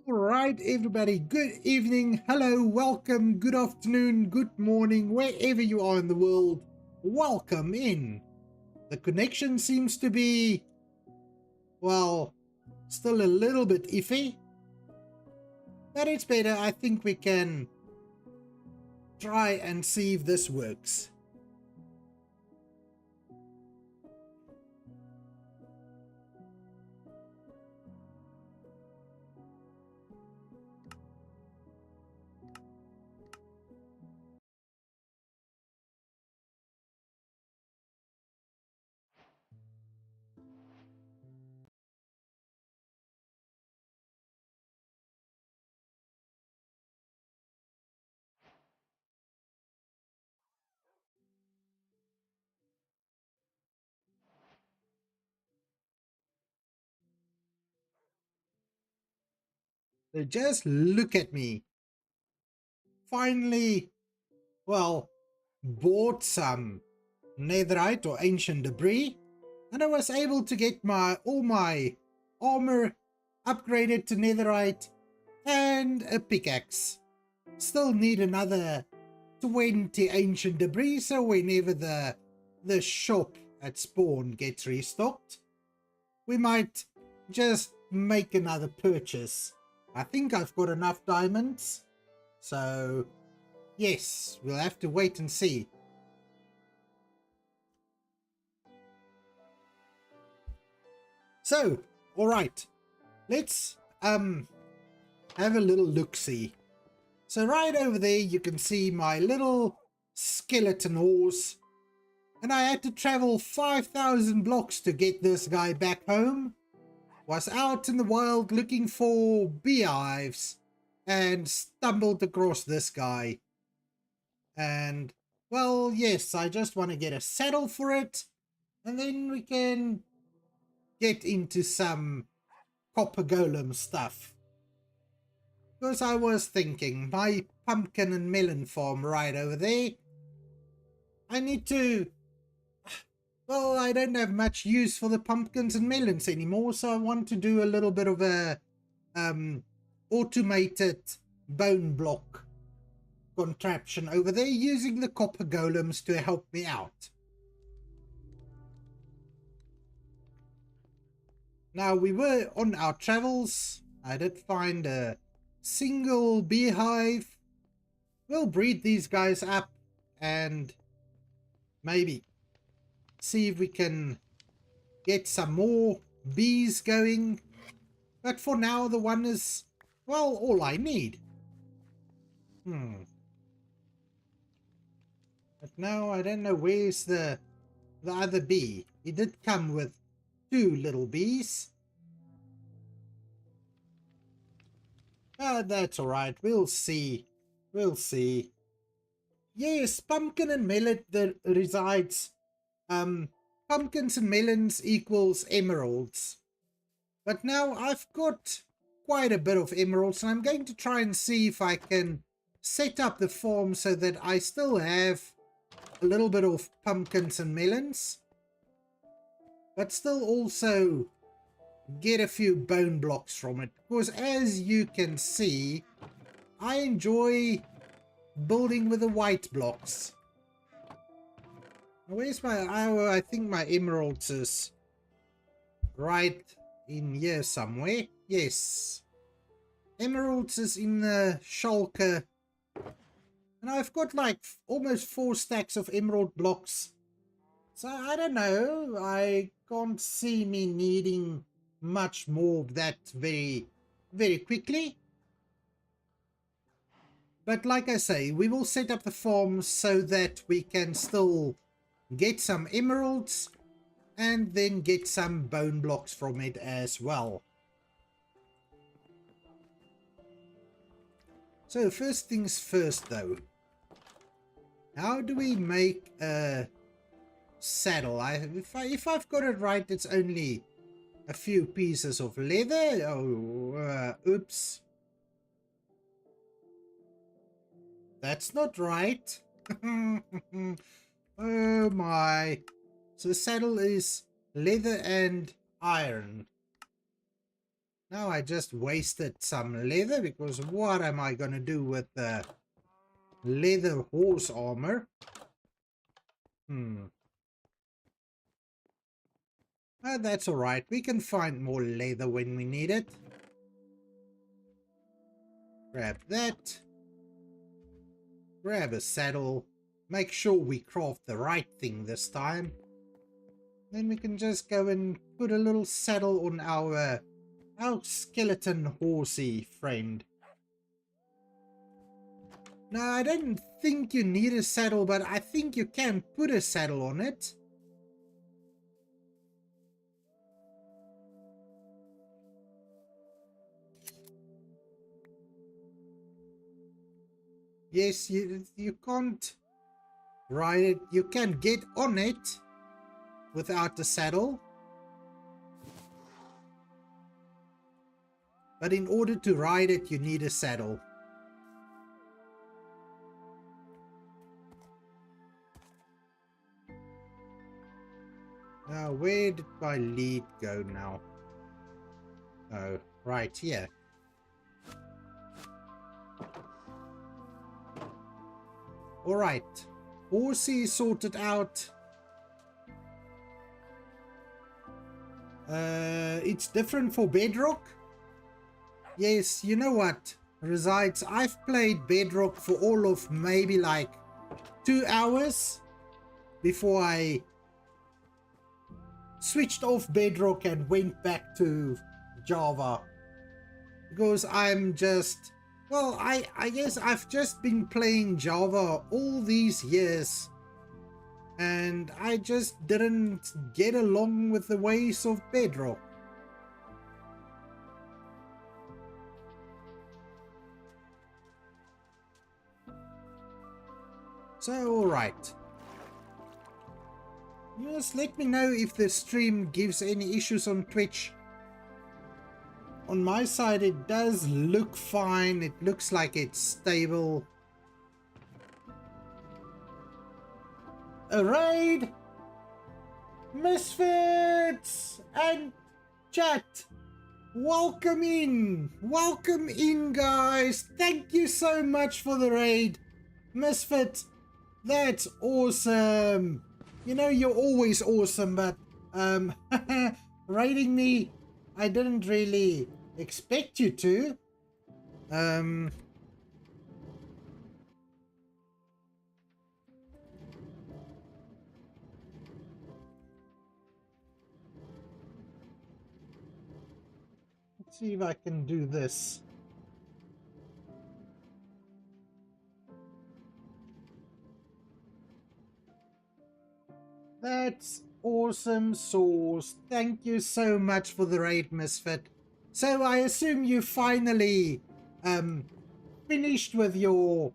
All right, everybody, good evening, hello, welcome, good afternoon, good morning, wherever you are in the world, welcome in. The connection seems to be, well, still a little bit iffy, but it's better. I think we can try and see if this works. So just look at me. Finally, well, bought some netherite or ancient debris, and I was able to get all my armor upgraded to netherite and a pickaxe. Still need another 20 ancient debris, so whenever the shop at spawn gets restocked, we might just make another purchase. I think I've got enough diamonds, so yes, we'll have to wait and see. So, all right, let's have a little look-see. So right over there you can see my little skeleton horse, and I had to travel 5,000 blocks to get this guy back home. Was out in the wild looking for beehives and stumbled across this guy. And well, yes, I just want to get a saddle for it, and then we can get into some copper golem stuff. Because I was thinking, my pumpkin and melon farm right over there, I need to, well, I don't have much use for the pumpkins and melons anymore, so I want to do a little bit of a automated bone block contraption over there using the copper golems to help me out. Now, we were on our travels. I did find a single beehive. We'll breed these guys up and maybe see if we can get some more bees going. But for now, the one is, well, all I need. But now I don't know where's the other bee. He did come with 2 little bees. That's alright. We'll see. We'll see. Yes, pumpkin and melon resides. Pumpkins and melons equals emeralds. But now I've got quite a bit of emeralds, and I'm going to try and see if I can set up the farm so that I still have a little bit of pumpkins and melons, but still also get a few bone blocks from it. Because as you can see, I enjoy building with the white blocks. Where's my... Oh, I think my emeralds is right in here somewhere. Yes. Emeralds is in the shulker. And I've got like almost 4 stacks of emerald blocks. So I don't know. I can't see me needing much more of that very, very quickly. But like I say, we will set up the farm so that we can still get some emeralds and then get some bone blocks from it as well. So first things first though, how do we make a saddle? If I've got it right, it's only a few pieces of leather. Oh, oops. That's not right. Oh my. So the saddle is leather and iron. Now I just wasted some leather, because what am I going to do with the leather horse armor? That's alright. We can find more leather when we need it. Grab that. Grab a saddle. Make sure we craft the right thing this time. Then we can just go and put a little saddle on our skeleton horsey friend. Now, I don't think you need a saddle, but I think you can put a saddle on it. Yes, you can't ride it. You can get on it without the saddle. But in order to ride it, you need a saddle. Now, where did my lead go now? Oh, right here. Alright. Horsey sorted out. It's different for Bedrock. Yes, you know what? Resides, I've played Bedrock for all of maybe like 2 hours before I switched off Bedrock and went back to Java. Because I'm just... Well, I guess I've just been playing Java all these years. And I just didn't get along with the ways of Bedrock. So, alright. Just let me know if the stream gives any issues on Twitch. On my side, it does look fine. It looks like it's stable. A raid! Misfits! And chat! Welcome in! Welcome in, guys! Thank you so much for the raid! Misfit, that's awesome! You know, you're always awesome, but raiding me, I didn't really expect you to. Let's see if I can do this. That's awesome sauce. Thank you so much for the raid, Misfit. So I assume you finally finished with your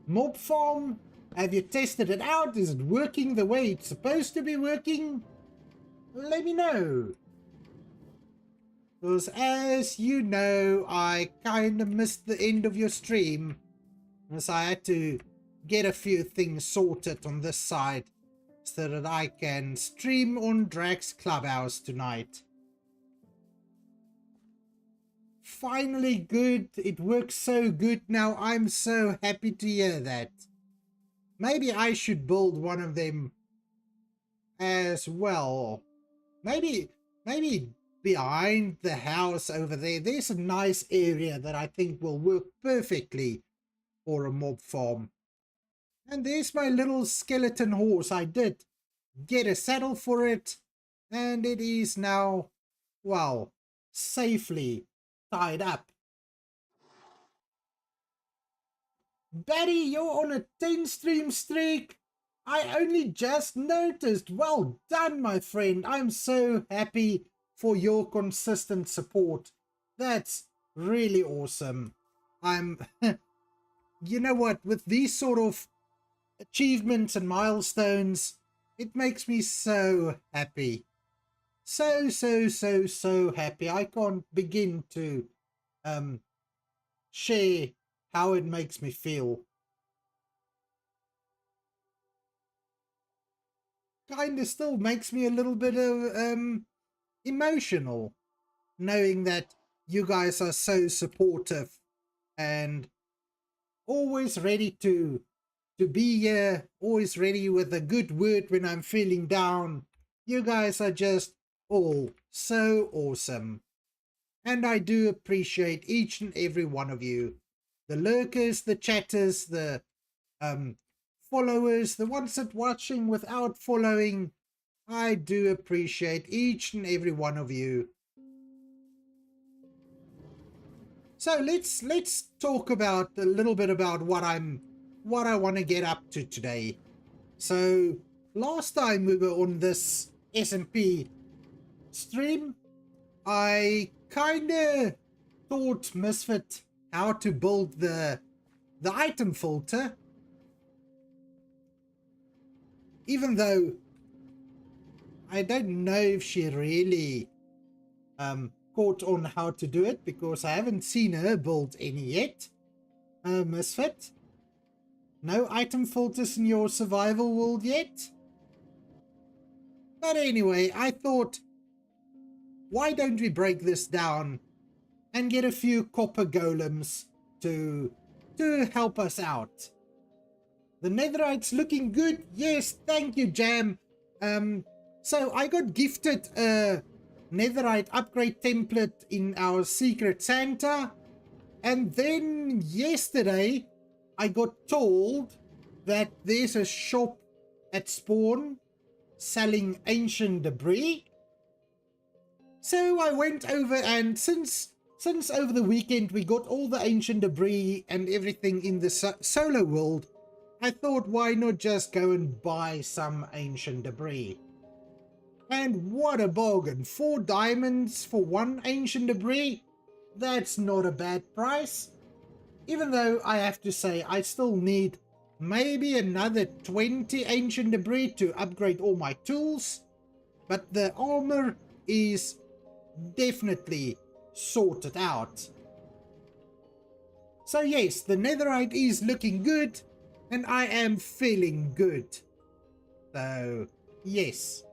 mob farm. Have you tested it out? Is it working the way it's supposed to be working? Let me know. Because as you know, I kind of missed the end of your stream. Because I had to get a few things sorted on this side so that I can stream on Drax Clubhouse tonight. Finally good. It works so good now. I'm so happy to hear that. Maybe I should build one of them as well. Maybe behind the house over there, there's a nice area that I think will work perfectly for a mob farm. And there's my little skeleton horse. I did get a saddle for it, and it is now, well, safely tied up. Batty, you're on a 10 stream streak. I only just noticed. Well done, my friend. I'm so happy for your consistent support. That's really awesome. You know what, with these sort of achievements and milestones, it makes me so happy. So happy. I can't begin to share how it makes me feel. Kinda still makes me a little bit of emotional. knowing that you guys are so supportive and always ready to be here, always ready with a good word when I'm feeling down. You guys are just all so awesome. And I do appreciate each and every one of you. The lurkers, the chatters, the followers, the ones that watching without following. I do appreciate each and every one of you. So let's talk about a little bit about what I want to get up to today. So last time we were on this SMP stream, I kinda taught Misfit how to build the item filter, even though I don't know if she really caught on how to do it, because I haven't seen her build any yet. Misfit, no item filters in your survival world yet? But anyway, I thought, why don't we break this down and get a few copper golems to help us out? The netherite's looking good. Yes, thank you, Jam. So I got gifted a netherite upgrade template in our secret Santa, and then yesterday I got told that there's a shop at spawn selling ancient debris. So I went over, and since over the weekend we got all the ancient debris and everything in the solo world, I thought, why not just go and buy some ancient debris? And what a bargain! 4 diamonds for 1 ancient debris? That's not a bad price. Even though I have to say I still need maybe another 20 ancient debris to upgrade all my tools. But the armor is definitely sorted out. So yes, the netherite is looking good and I am feeling good. So yes.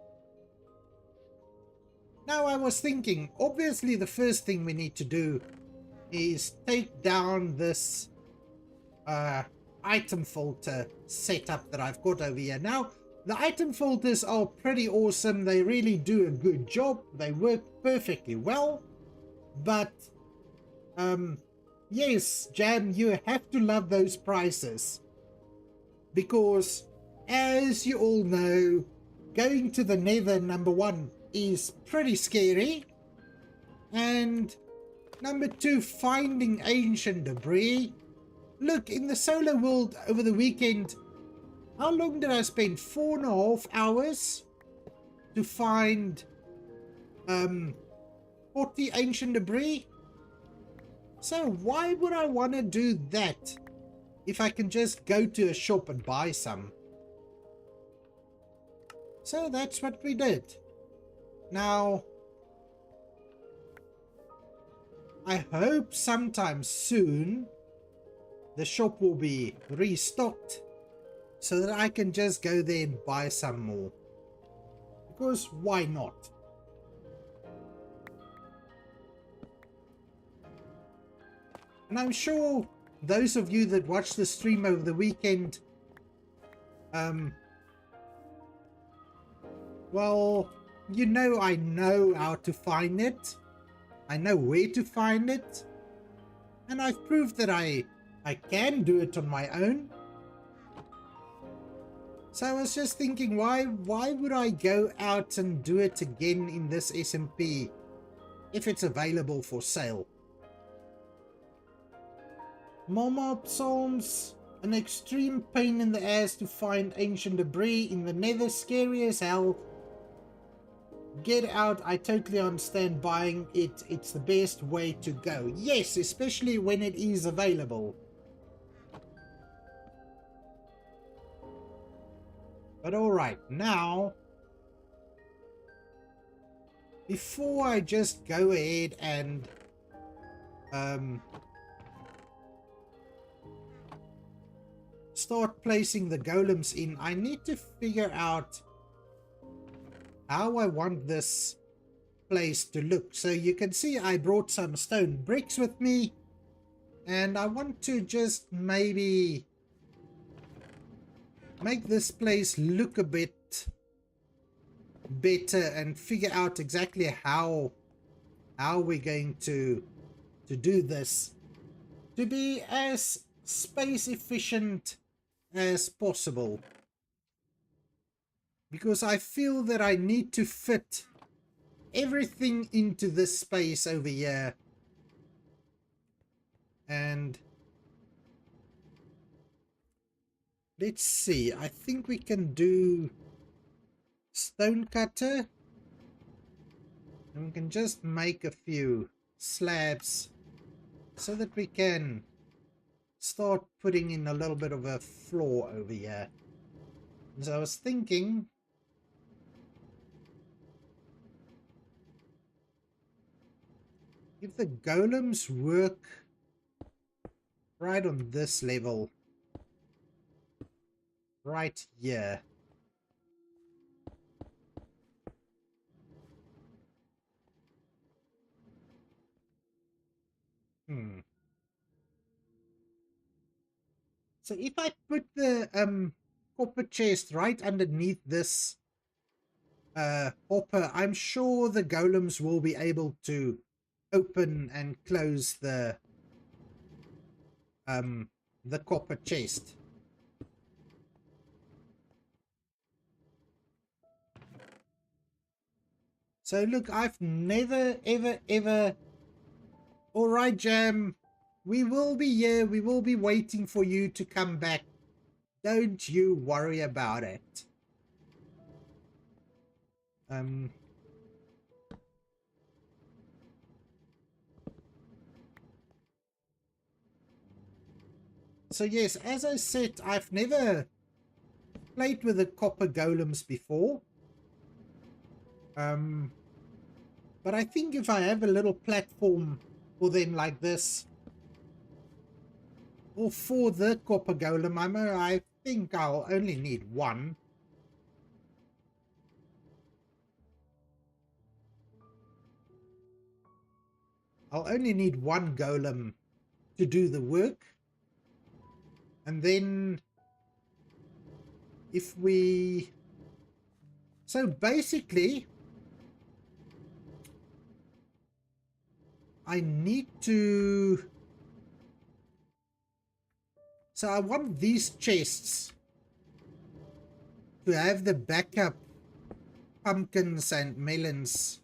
Now I was thinking, obviously the first thing we need to do is take down this item filter setup that I've got over here. Now the item filters are pretty awesome. They really do a good job. They work perfectly well. But yes, Jam, you have to love those prices, because as you all know, going to the nether, number 1, is pretty scary, and number 2, finding ancient debris. Look, in the solo world over the weekend, how long did I spend? 4.5 hours to find 40 ancient debris. So why would I want to do that if I can just go to a shop and buy some? So that's what we did. Now I hope sometime soon the shop will be restocked so that I can just go there and buy some more, because why not? And I'm sure those of you that watched the stream over the weekend, well, you know I know how to find it. I know where to find it. And I've proved that I can do it on my own. So I was just thinking, why would I go out and do it again in this SMP if it's available for sale? Momob Psalms, an extreme pain in the ass to find ancient debris in the nether, scary as hell. Get out, I totally understand buying it. It's the best way to go. Yes, especially when it is available. But alright, now, before I just go ahead and start placing the golems in, I need to figure out how I want this place to look. So you can see I brought some stone bricks with me, and I want to just maybe make this place look a bit better and figure out exactly how we're going to do this to be as space efficient as possible, because I feel that I need to fit everything into this space over here. And let's see, I think we can do stone cutter, and we can just make a few slabs so that we can start putting in a little bit of a floor over here. And so I was thinking, if the golems work right on this level, right here, so if I put the copper chest right underneath this hopper, I'm sure the golems will be able to open and close the copper chest. So look, I've never ever. All right, Jam, we will be here. We will be waiting for you to come back. Don't you worry about it. So yes, as I said, I've never played with the copper golems before. But I think if I have a little platform for them like this, or for the copper golem, I think I'll only need one. I'll only need one golem to do the work. And then if we... So basically, I need to... So I want these chests to have the backup pumpkins and melons.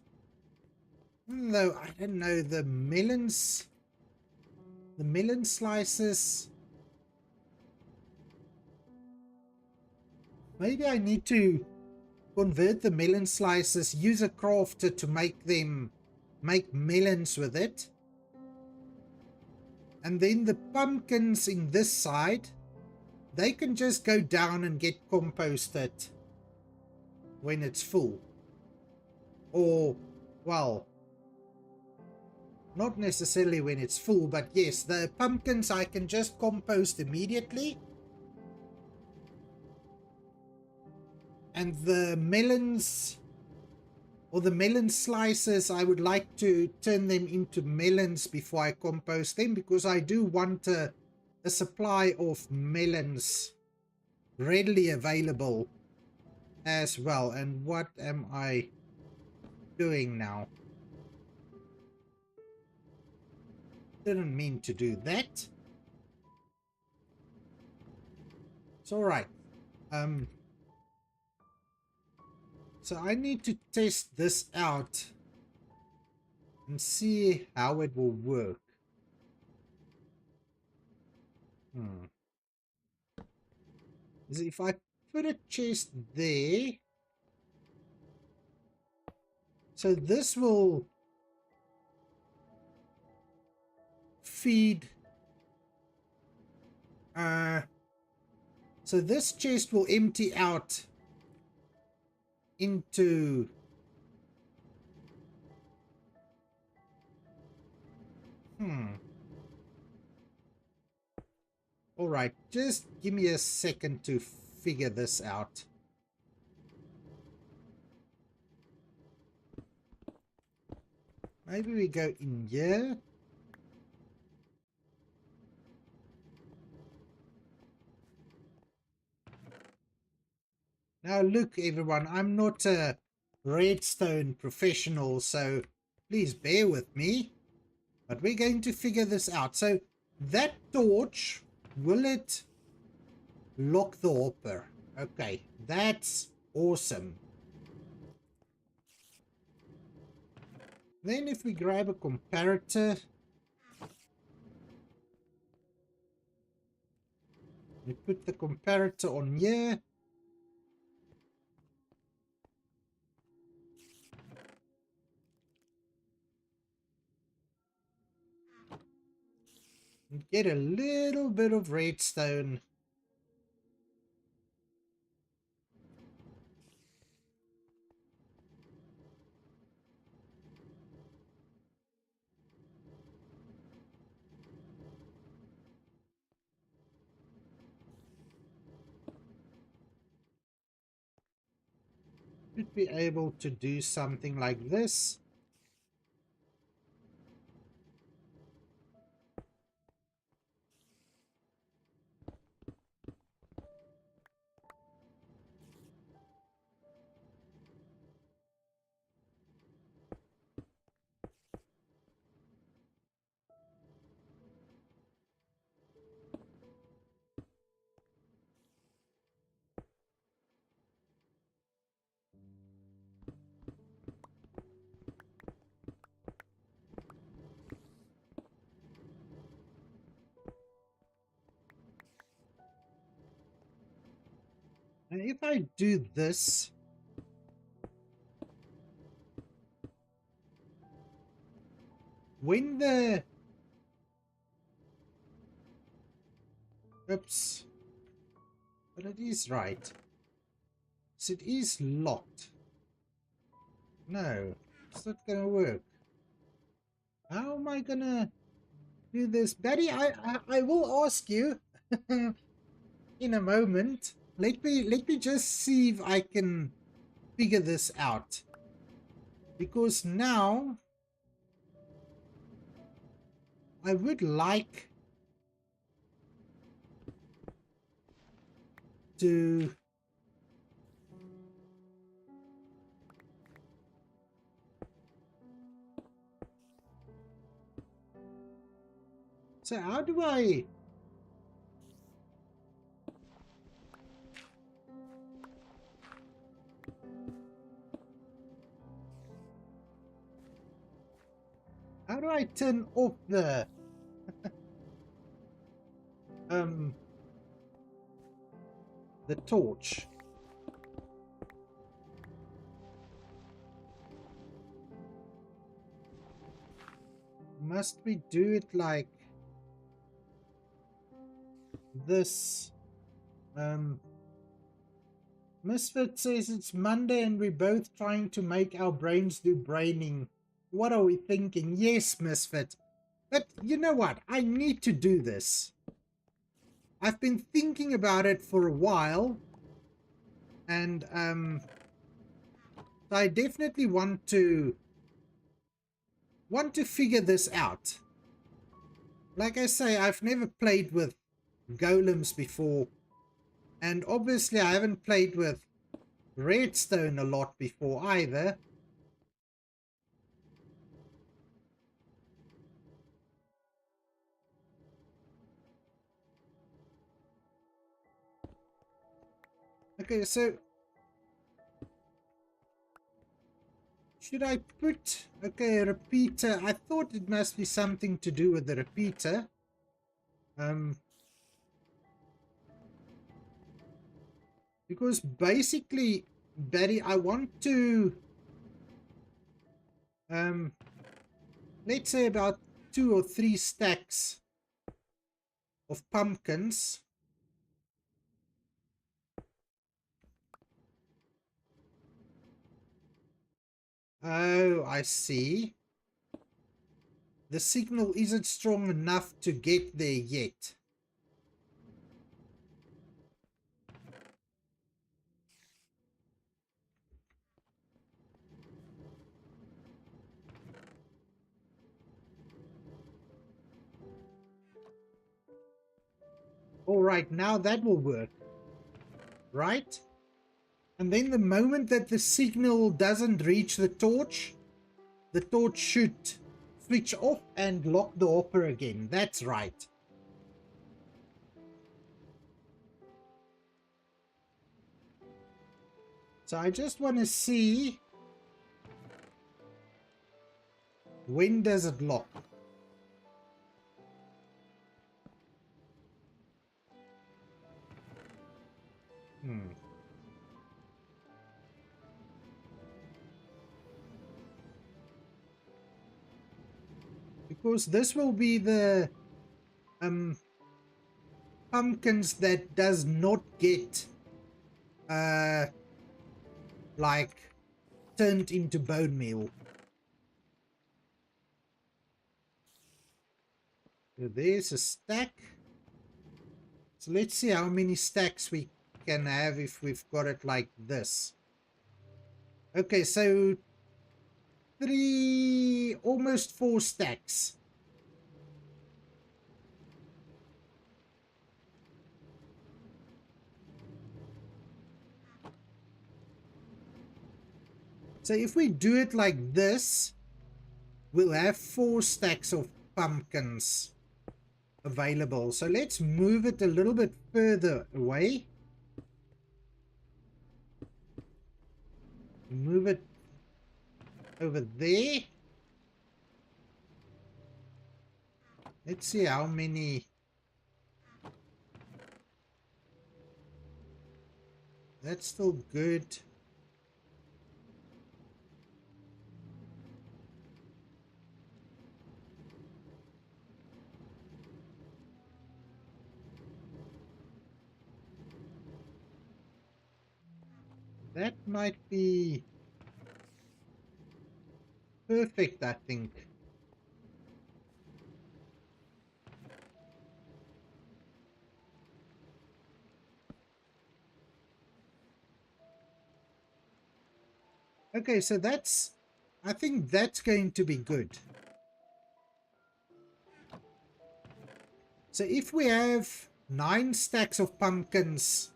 Though, I don't know, the melon slices... Maybe I need to convert the melon slices, use a crafter to make melons with it. And then the pumpkins in this side, they can just go down and get composted when it's full. Or, well, not necessarily when it's full, but yes, the pumpkins I can just compost immediately. And the melons, or the melon slices, I would like to turn them into melons before I compost them, because I do want a supply of melons readily available as well. And what am I doing now? Didn't mean to do that. It's all right. So I need to test this out and see how it will work. If I put a chest there, so this will feed, so this chest will empty out into all right, just give me a second to figure this out. Maybe we go in here. Now look everyone, I'm not a redstone professional, so please bear with me. But we're going to figure this out. So that torch, will it lock the hopper? Okay, that's awesome. Then if we grab a comparator, we put the comparator on here. And get a little bit of redstone. Should be able to do something like this. And if I do this, when the... Oops. But it is right. So it is locked. No, it's not gonna work. How am I gonna do this? Betty, I will ask you in a moment. Let me just see if I can figure this out. Because now I would like to so how do I turn off um the torch? Must we do it like this? Misfit says it's Monday and we're both trying to make our brains do braining. What are we thinking? Yes, Misfit. But you know what? I need to do this. I've been thinking about it for a while. And I definitely want to figure this out. Like I say, I've never played with golems before. And obviously I haven't played with redstone a lot before either. Okay, so should I put, okay, a repeater? I thought it must be something to do with the repeater. Because basically, Barry, I want to, let's say about 2 or 3 stacks of pumpkins. Oh, I see. The signal isn't strong enough to get there yet. All right, now that will work, right? And then the moment that the signal doesn't reach the torch should switch off and lock the hopper again. That's right. So I just want to see, when does it lock? Because this will be the pumpkins that does not get like turned into bone meal. So there's a stack. So let's see how many stacks we can have if we've got it like this. Okay, so 3, almost 4 stacks. So if we do it like this, we'll have 4 stacks of pumpkins available. So let's move it a little bit further away. Move it over there. Let's see how many. That's still good. That might be perfect, I think. Okay, so I think that's going to be good. So if we have 9 stacks of pumpkins,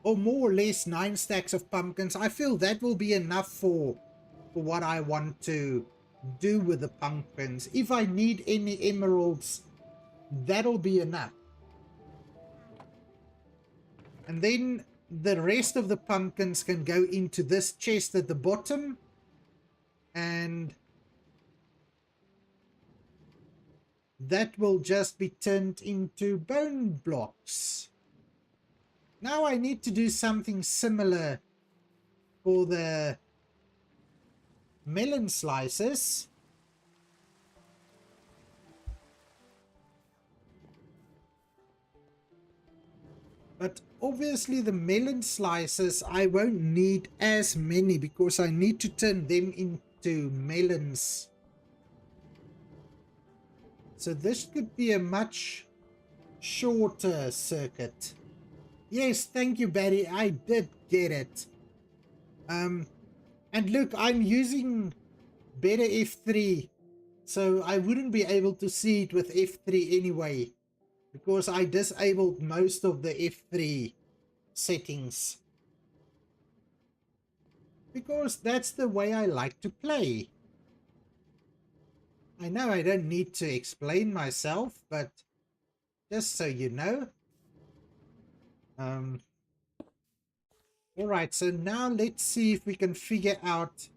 or more or less 9 stacks of pumpkins, I feel that will be enough for what I want to do with the pumpkins. If I need any emeralds, that'll be enough. And then the rest of the pumpkins can go into this chest at the bottom. And that will just be turned into bone blocks. Now I need to do something similar for the melon slices. But obviously the melon slices, I won't need as many because I need to turn them into melons. So this could be a much shorter circuit. Yes, thank you, Barry. I did get it. And look, I'm using Better F3, so I wouldn't be able to see it with F3 anyway, because I disabled most of the F3 settings. Because that's the way I like to play. I know I don't need to explain myself, but just so you know. Alright, so now let's see if we can figure out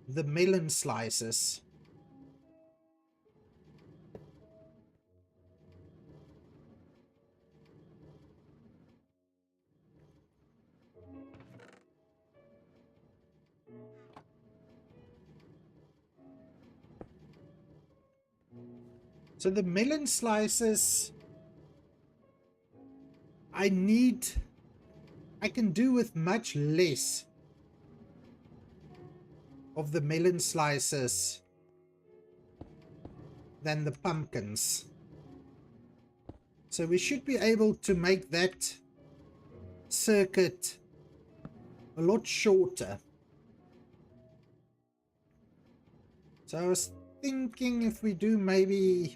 the melon slices. So the melon slices, I can do with much less of the melon slices than the pumpkins. So we should be able to make that circuit a lot shorter. So I was thinking if we do maybe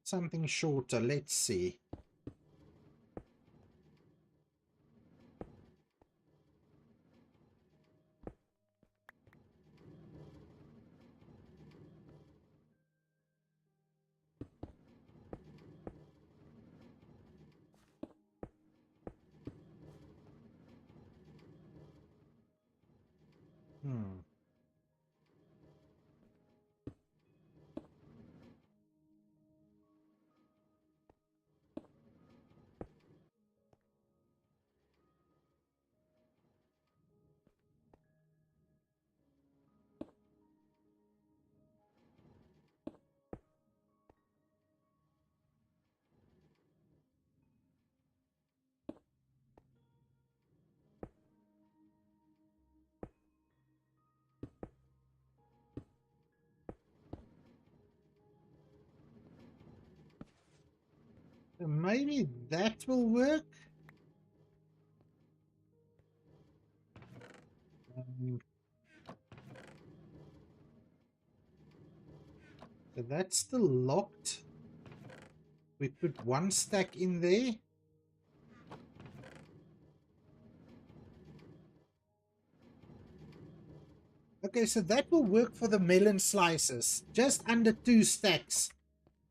something shorter. Let's see. Hmm. So maybe that will work. So that's still locked. We put one stack in there. Okay, so that will work for the melon slices. Just under 2 stacks.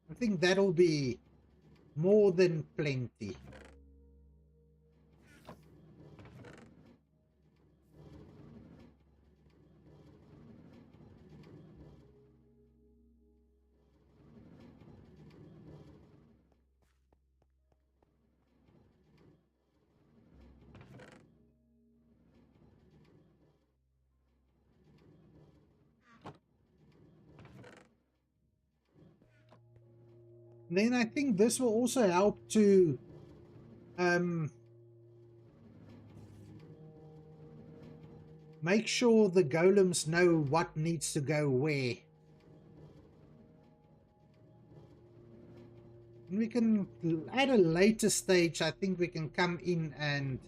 I think that'll be more than plenty. Then I think this will also help to make sure the golems know what needs to go where. And we can, at a later stage, I think we can come in and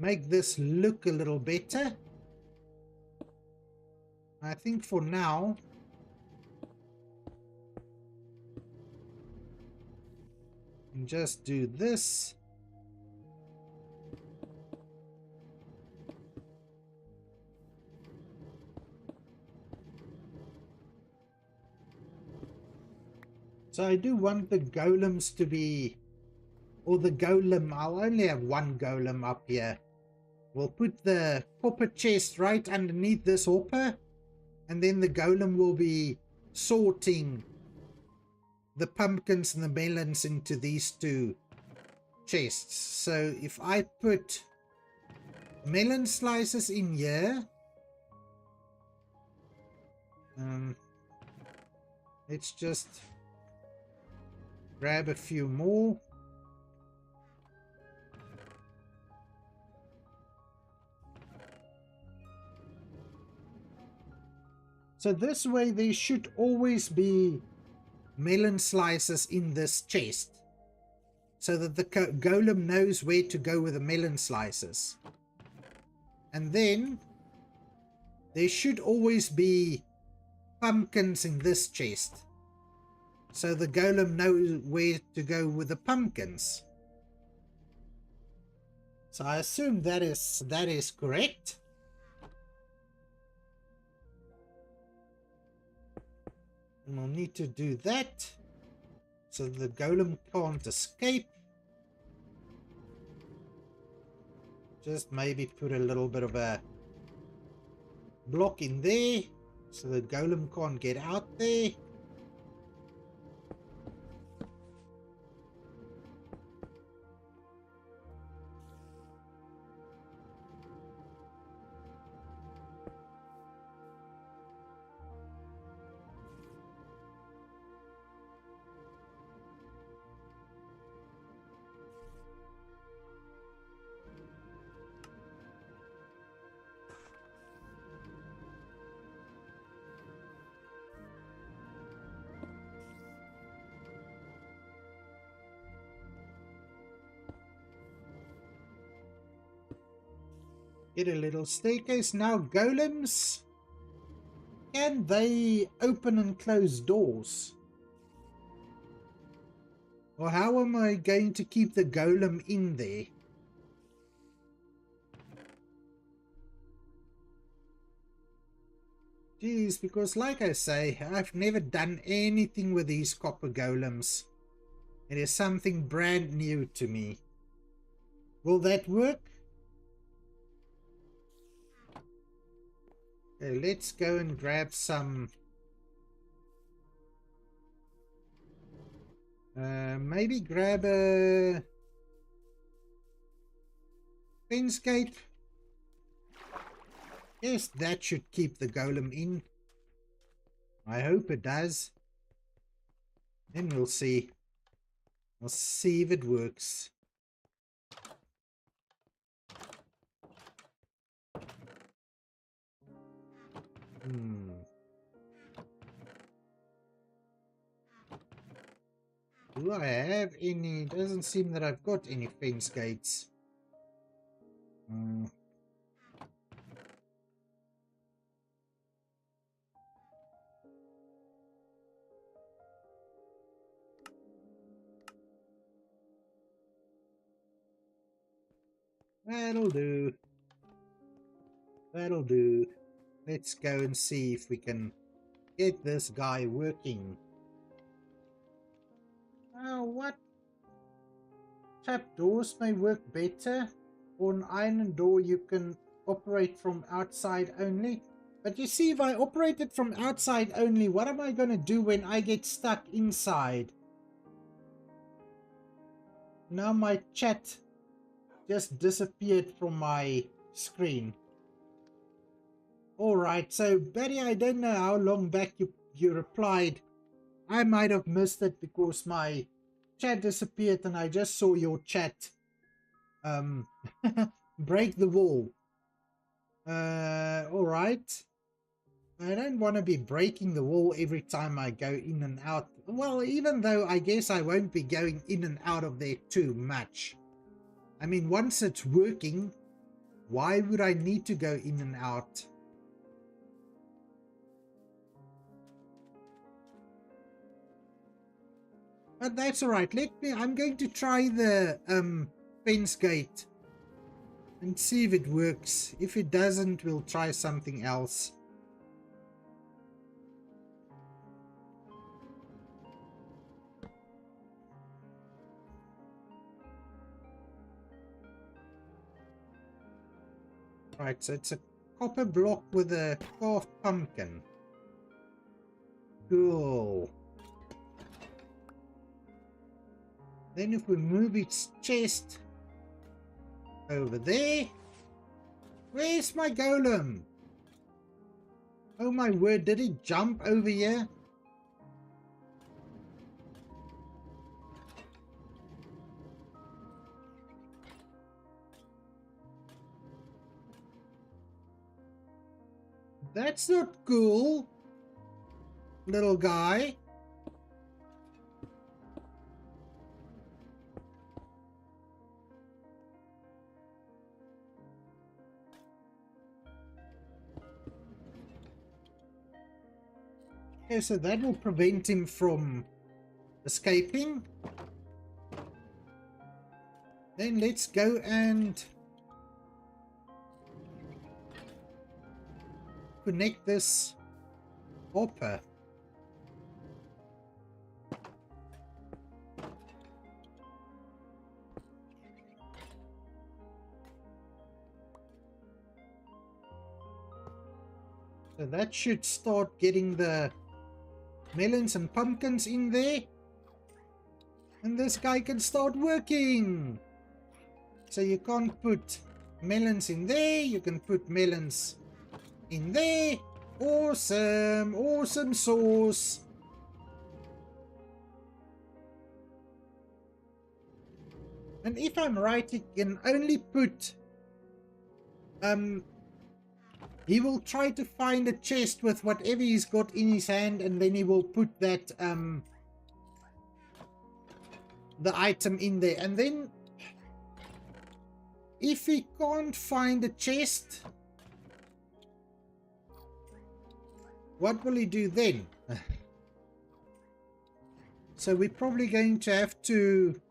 make this look a little better. I think for now, and just do this. So I do want the golems to be, or the golem, I'll only have one golem up here. We'll put the hopper chest right underneath this hopper, and then the golem will be sorting the pumpkins and the melons into these two chests. So if I put melon slices in here, let's just grab a few more. So this way there should always be melon slices in this chest, so that the golem knows where to go with the melon slices. And then there should always be pumpkins in this chest, so the golem knows where to go with the pumpkins. So I assume that is correct. And we'll need to do that so the golem can't escape. Just maybe put a little bit of a block in there so the golem can't get out there. Get a little staircase. Now golems. Can they open and close doors? Or how am I going to keep the golem in there? Geez, because like I say, I've never done anything with these copper golems. It is something brand new to me. Will that work? Okay, let's go and grab some... maybe grab a... fence gate. Yes, that should keep the golem in. I hope it does. Then we'll see. We'll see if it works. Do I have any? Doesn't seem that I've got any fence gates. That'll do. That'll do. Let's go and see if we can get this guy working. Oh, what? Trapdoors may work better. For an iron door you can operate from outside only. But you see, if I operate it from outside only, what am I going to do when I get stuck inside? Now my chat just disappeared from my screen. Alright, so Barry, I don't know how long back you replied. I might have missed it because my chat disappeared and I just saw your chat break the wall. Alright. I don't want to be breaking the wall every time I go in and out. Well, even though I guess I won't be going in and out of there too much. I mean, once it's working, why would I need to go in and out? But that's alright. I'm going to try the fence gate and see if it works. If it doesn't, we'll try something else. Right, so it's a copper block with a carved pumpkin. Cool. Then if we move its chest over there. Where's my golem? Oh my word, did he jump over here? That's not cool, little guy. Okay, so that will prevent him from escaping. Then let's go and connect this hopper. So that should start getting the melons and pumpkins in there. And this guy can start working. So you can't put melons in there. You can put melons in there. Awesome. Awesome sauce. And if I'm right, he can only put... he will try to find a chest with whatever he's got in his hand, and then he will put that, the item in there. And then if he can't find a chest, what will he do then? So we're probably going to have to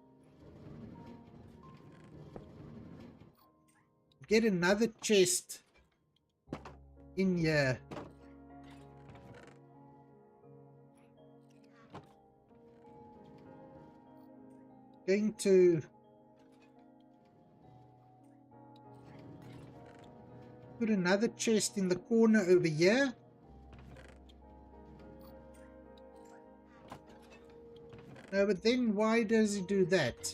get another chest in here. Going to put another chest in the corner over here. No, but then why does he do that?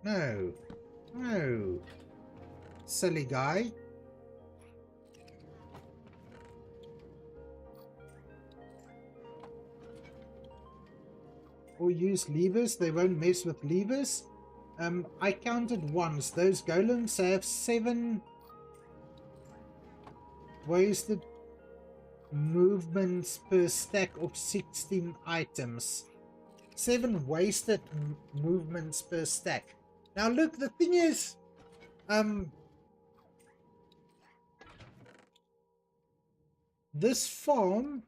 No. No. Silly guy. Or use levers. They won't mess with levers. I counted once. Those golems have 7 wasted movements per stack of 16 items. 7 wasted movements per stack. Now look, the thing is, this farm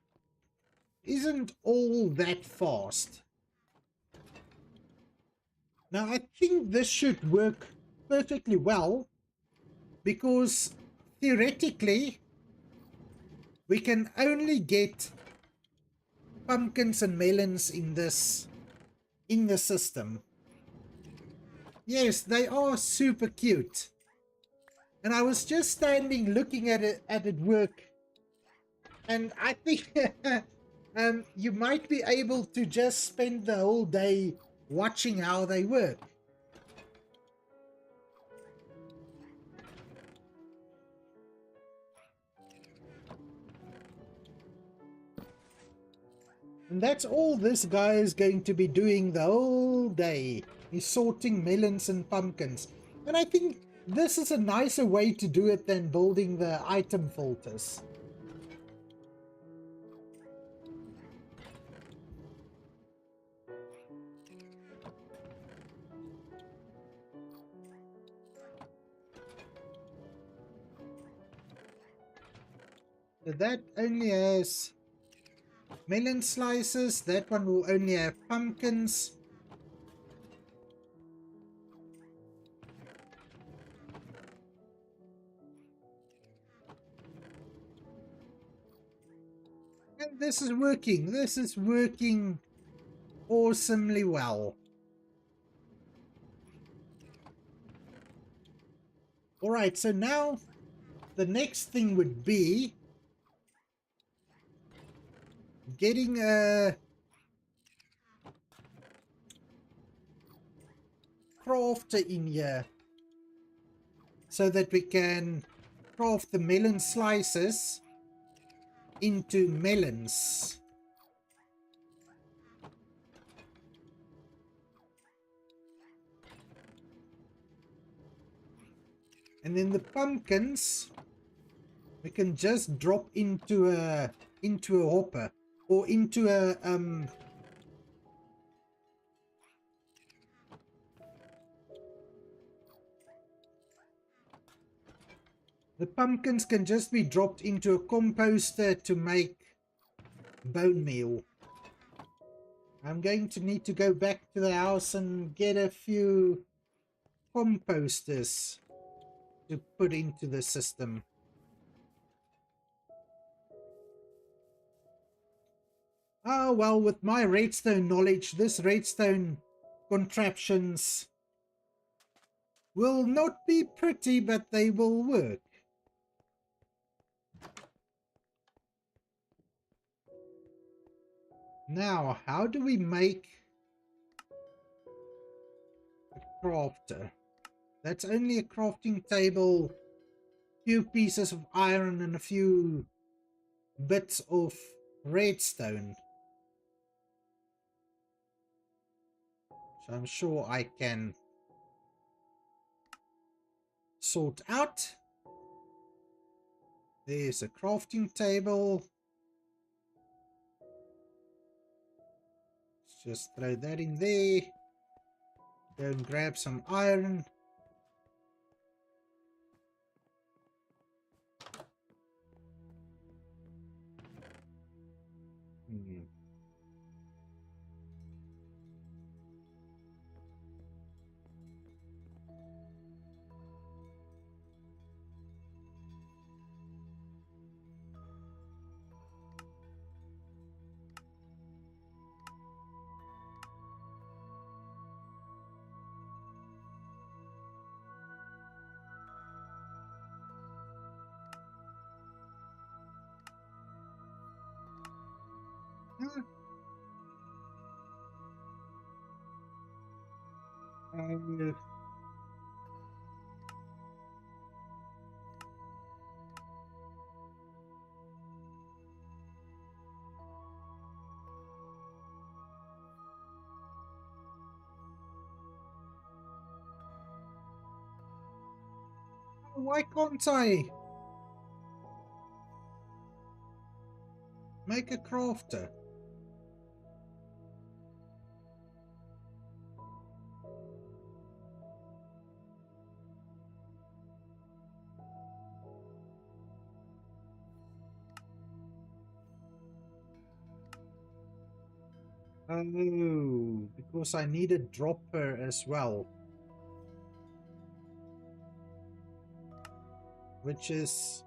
isn't all that fast. Now I think this should work perfectly well, because theoretically we can only get pumpkins and melons in the system. Yes, they are super cute. And I was just standing looking at it work, and I think you might be able to just spend the whole day watching how they work. And that's all this guy is going to be doing the whole day. He's sorting melons and pumpkins. And I think this is a nicer way to do it than building the item filters. So that only has melon slices. That one will only have pumpkins. And this is working. This is working awesomely well. Alright, so now the next thing would be getting a crafter in here so that we can craft the melon slices into melons. And then the pumpkins we can just drop into a hopper, or into a the pumpkins can just be dropped into a composter to make bone meal. I'm going to need to go back to the house and get a few composters to put into the system. Oh well, with my redstone knowledge, this redstone contraptions will not be pretty, but they will work. Now, how do we make a crafter? That's only a crafting table, few pieces of iron and a few bits of redstone. So I'm sure I can sort out. There's a crafting table. Let's just throw that in there. Go and grab some iron. Hmm. Uh, why can't I make a crafter? Oh, because I need a dropper as well. Which is...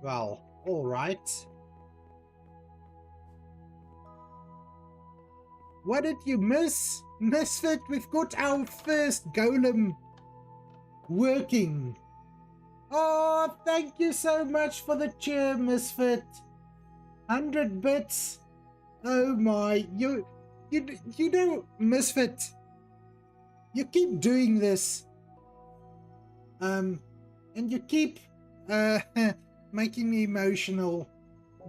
well, alright. What did you miss? Misfit, we've got our first golem working. Oh, thank you so much for the cheer, Misfit. 100 bits. Oh my, you know, Misfit, you keep doing this. And you keep making me emotional,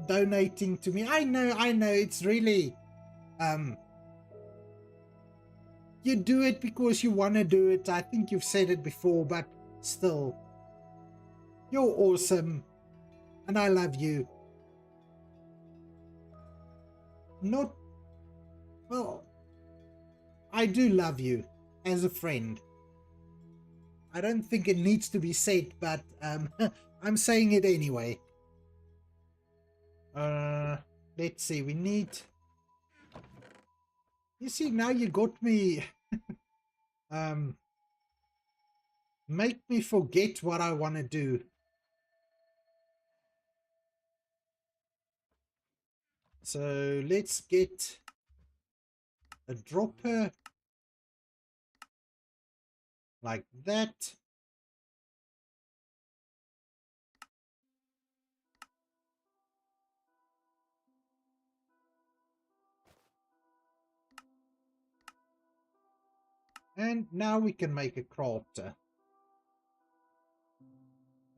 donating to me. I know, it's really, you do it because you want to do it. I think you've said it before, but still, you're awesome, and I love you. Not, well, I do love you as a friend. I don't think it needs to be said, but I'm saying it anyway. Let's see, we need... You see, now you got me... make me forget what I want to do. So let's get a dropper like that. And now we can make a crafter.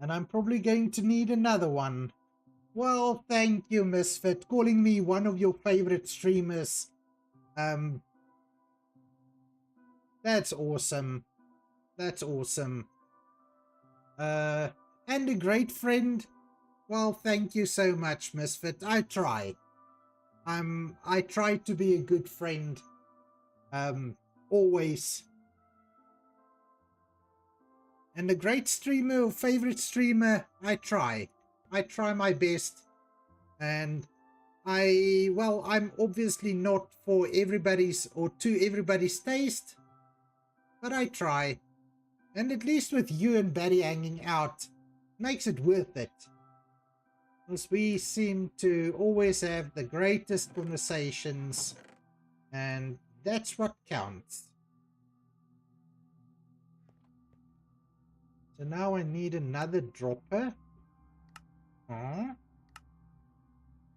And I'm probably going to need another one. Well, thank you, Misfit, calling me one of your favorite streamers. That's awesome. That's awesome. And a great friend. Well, thank you so much, Misfit. I try. I try to be a good friend. Always. And a great streamer or favorite streamer, I try. I try my best. And I'm obviously not for everybody's or to everybody's taste. But I try. And at least with you and Barry hanging out, makes it worth it. Because we seem to always have the greatest conversations. And that's what counts. So now I need another dropper.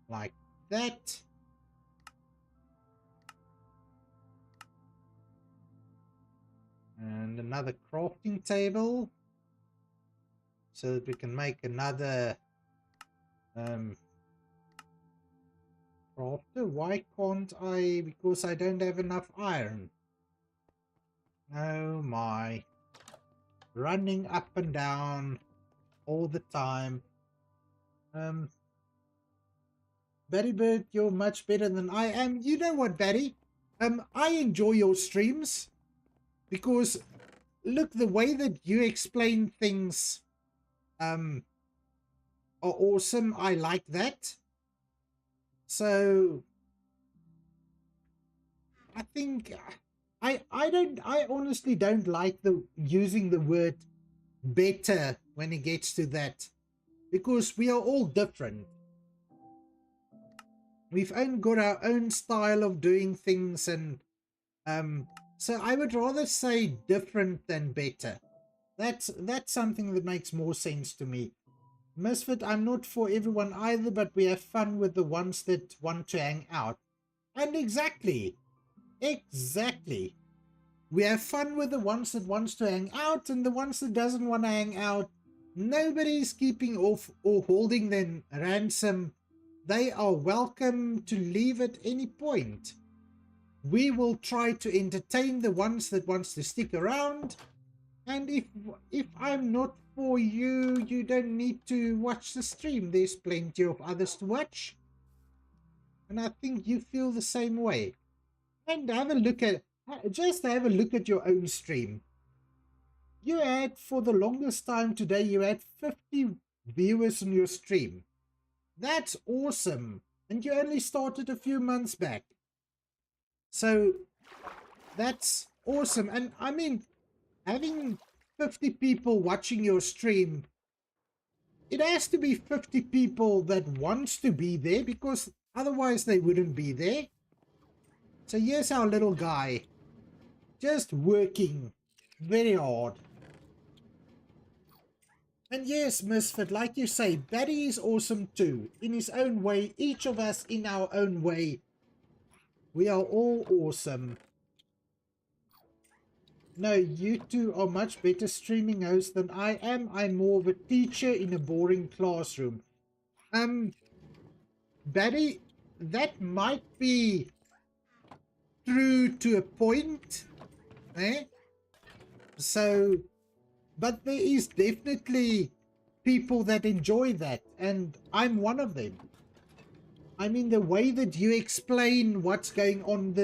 Like that. And another crafting table. So that we can make another crafter. Why can't I? Because I don't have enough iron. Oh my. Running up and down all the time. Batty Bird, you're much better than I am. You know what, Batty? I enjoy your streams because look, the way that you explain things are awesome. I like that. So I think I honestly don't like the using the word better when it gets to that, because we are all different. We've got our own style of doing things, and so I would rather say different than better. That's something that makes more sense to me. Misfit, I'm not for everyone either, but we have fun with the ones that want to hang out. And exactly. We have fun with the ones that wants to hang out, and the ones that doesn't want to hang out, nobody's keeping off or holding them ransom. They are welcome to leave at any point. We will try to entertain the ones that wants to stick around, and if I'm not for you, you don't need to watch the stream. There's plenty of others to watch, and I think you feel the same way. And have a look at your own stream. You had, for the longest time today, you had 50 viewers on your stream. That's awesome. And you only started a few months back. So that's awesome. And I mean, having 50 people watching your stream, it has to be 50 people that wants to be there, because otherwise they wouldn't be there. So here's our little guy, just working very hard. And yes, Misfit, like you say, Batty is awesome too, in his own way, each of us in our own way. We are all awesome. No, you two are much better streaming hosts than I am. I'm more of a teacher in a boring classroom. Batty, that might be true to a point, eh? So, but there is definitely people that enjoy that, and I'm one of them. I mean, the way that you explain what's going on,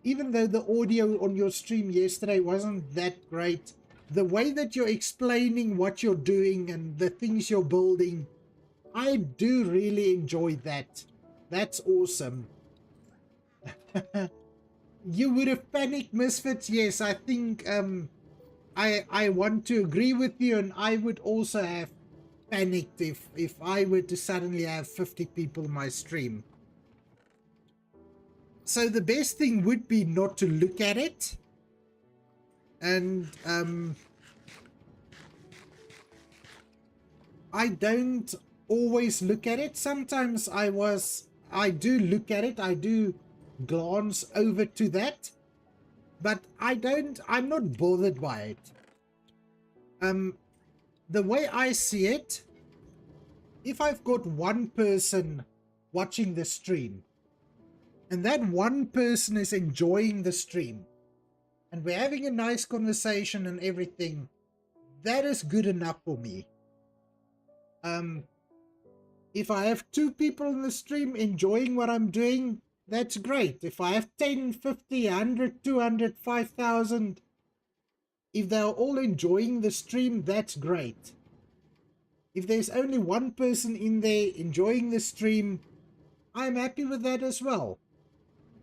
even though the audio on your stream yesterday wasn't that great, the way that you're explaining what you're doing and the things you're building, I do really enjoy that. That's awesome. You would have panicked, Misfits. Yes, I think I want to agree with you, and I would also have panicked if I were to suddenly have 50 people in my stream. So the best thing would be not to look at it, and I don't always look at it. Sometimes I do look at it, I do glance over to that, but I'm not bothered by it. The way I see it, if I've got one person watching the stream, and that one person is enjoying the stream, and we're having a nice conversation and everything, that is good enough for me. If I have 2 people in the stream enjoying what I'm doing, that's great. If I have 10, 50, 100, 200, 5,000, if they're all enjoying the stream, that's great. If there's only one person in there enjoying the stream, I'm happy with that as well.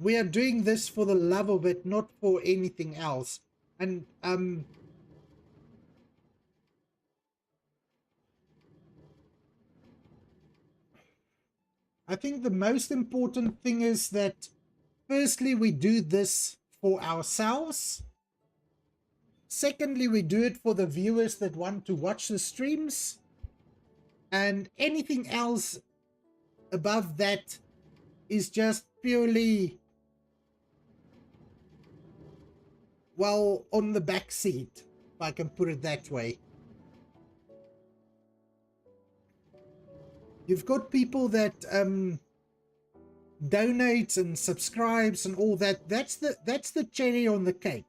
We are doing this for the love of it, not for anything else. And I think the most important thing is that, firstly, we do this for ourselves. Secondly, we do it for the viewers that want to watch the streams. And anything else above that is just purely, well, on the back seat, if I can put it that way. You've got people that donates and subscribes and all that. That's the cherry on the cake.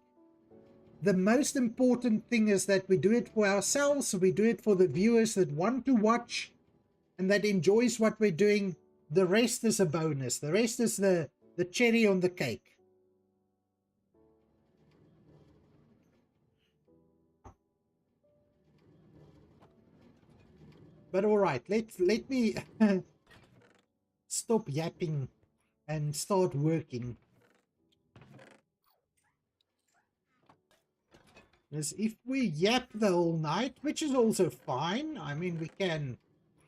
The most important thing is that we do it for ourselves. We do it for the viewers that want to watch and that enjoys what we're doing. The rest is a bonus. The rest is the the cherry on the cake. But all right, let me stop yapping and start working. Because if we yap the whole night, which is also fine, I mean, we can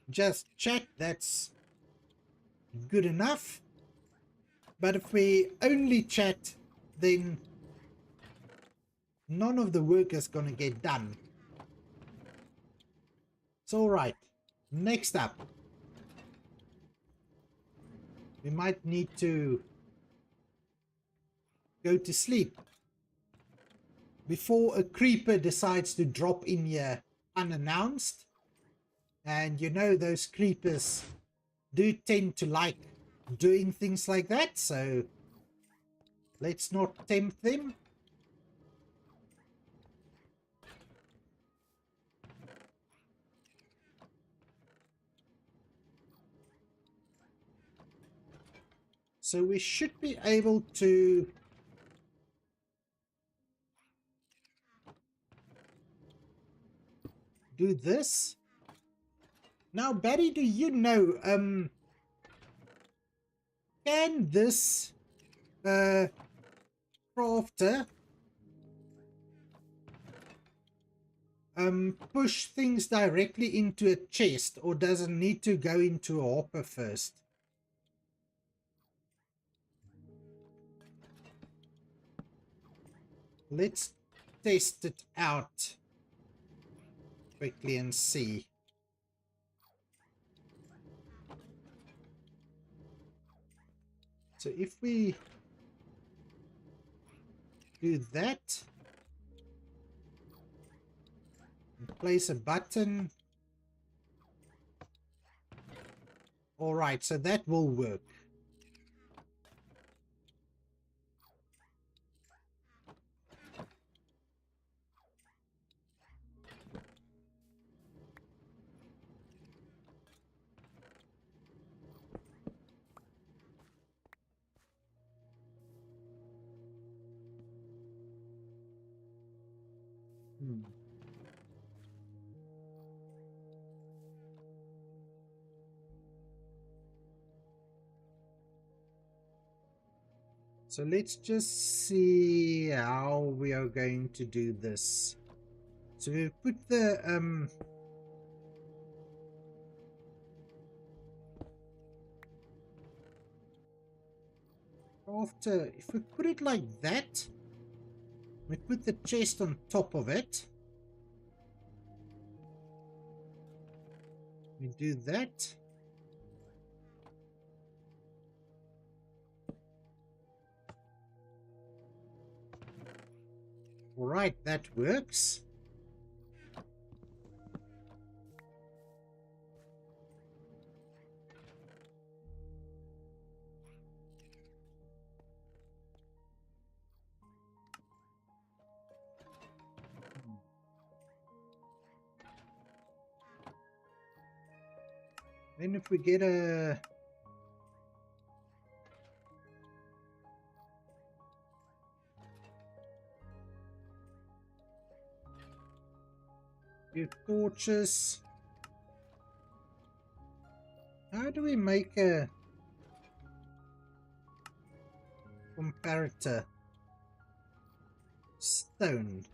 just chat, that's good enough. But if we only chat, then none of the work is going to get done. It's all right. Next up, we might need to go to sleep before a creeper decides to drop in here unannounced. And you know, those creepers do tend to like doing things like that, so let's not tempt them. So we should be able to do this. Now, Barry, do you know, can this crafter push things directly into a chest, or does it need to go into a hopper first? Let's test it out quickly and see. So if we do that, and place a button. All right, so that will work. So let's just see how we are going to do this. So we put the after, if we put it like that, we put the chest on top of it. We do that. All right, that works. Then if we get a few torches, how do we make a comparator? Stone.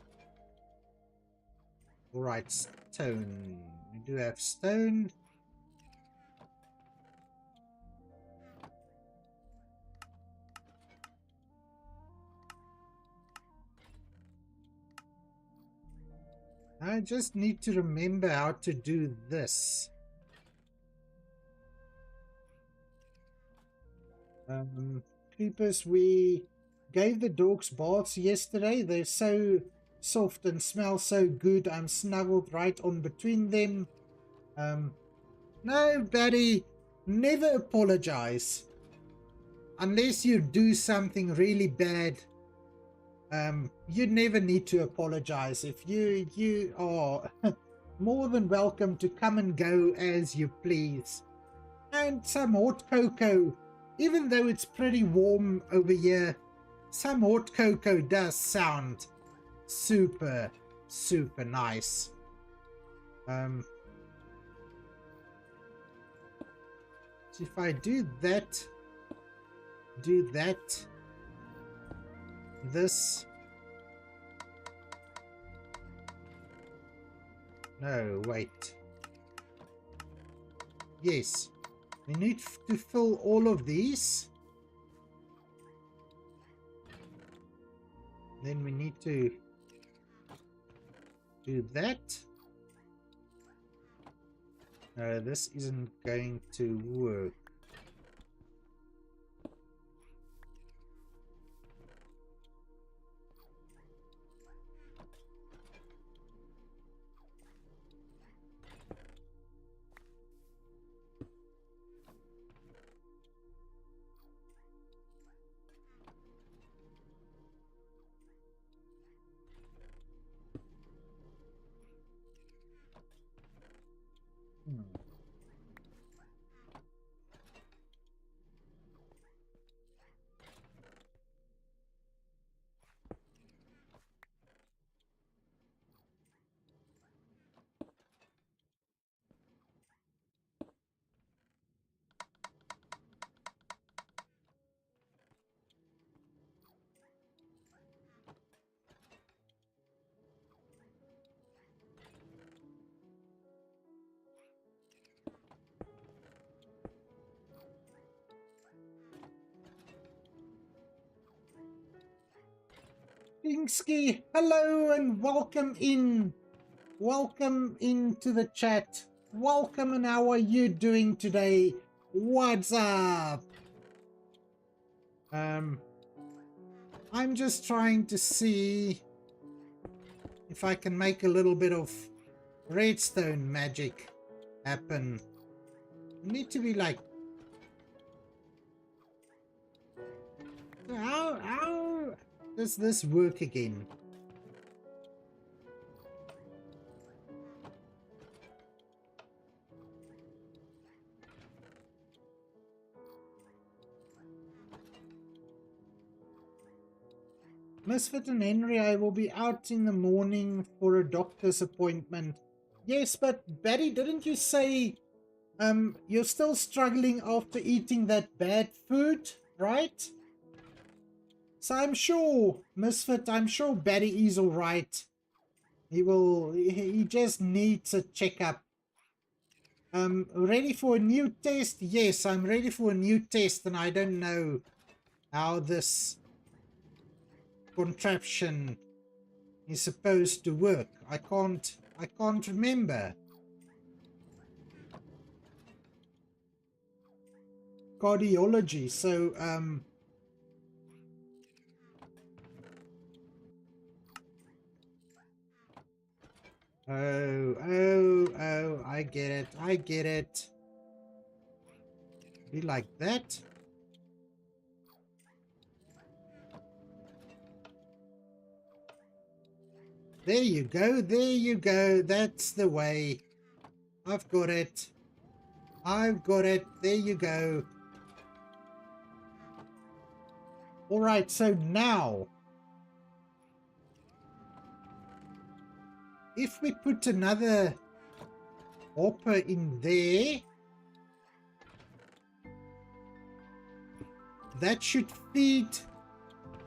All right, stone. We do have stone. I just need to remember how to do this. Creepers, we gave the dogs baths yesterday. They're so soft and smell so good. I'm snuggled right on between them. No, Barry, never apologize. Unless you do something really bad. You never need to apologize. If you are more than welcome to come and go as you please. And some hot cocoa even though it's pretty warm over here, some hot cocoa does sound super, super nice. So if I do that, this, no, wait. Yes, we need to fill all of these. Then we need to do that. No, this isn't going to work. Pinsky, hello and welcome in. Welcome into the chat. Welcome, and how are you doing today? What's up? I'm just trying to see if I can make a little bit of redstone magic happen. I need to be like, how does this work again? Misfit and Henry, I will be out in the morning for a doctor's appointment. Yes, but Betty, didn't you say you're still struggling after eating that bad food, right? So I'm sure, Misfit, I'm sure Betty is alright. He just needs a checkup. Ready for a new test? Yes, I'm ready for a new test, and I don't know how this contraption is supposed to work. I can't remember. Cardiology. So oh, I get it. Be like that. There you go, that's the way. I've got it. There you go. Alright, so now, if we put another hopper in there, that should feed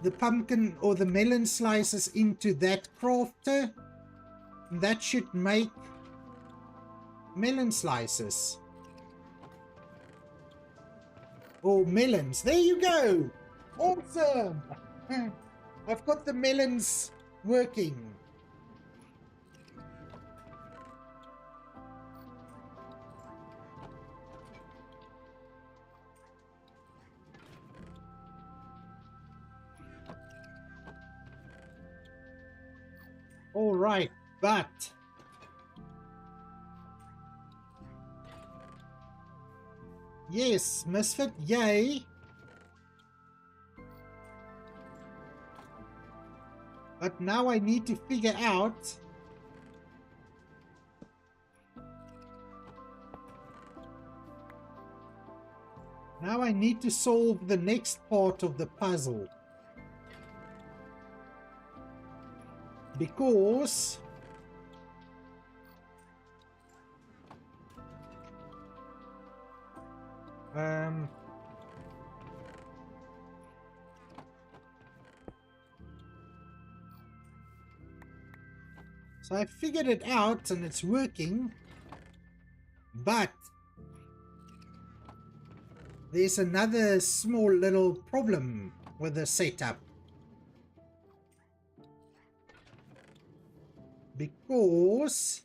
the pumpkin or the melon slices into that crafter. That should make melon slices. Or melons. There you go! Awesome! I've got the melons working. All right, but yes, Misfit, yay. But now I need to figure out Now I need to solve the next part of the puzzle. Because so I figured it out and it's working, but there's another small little problem with the setup. Because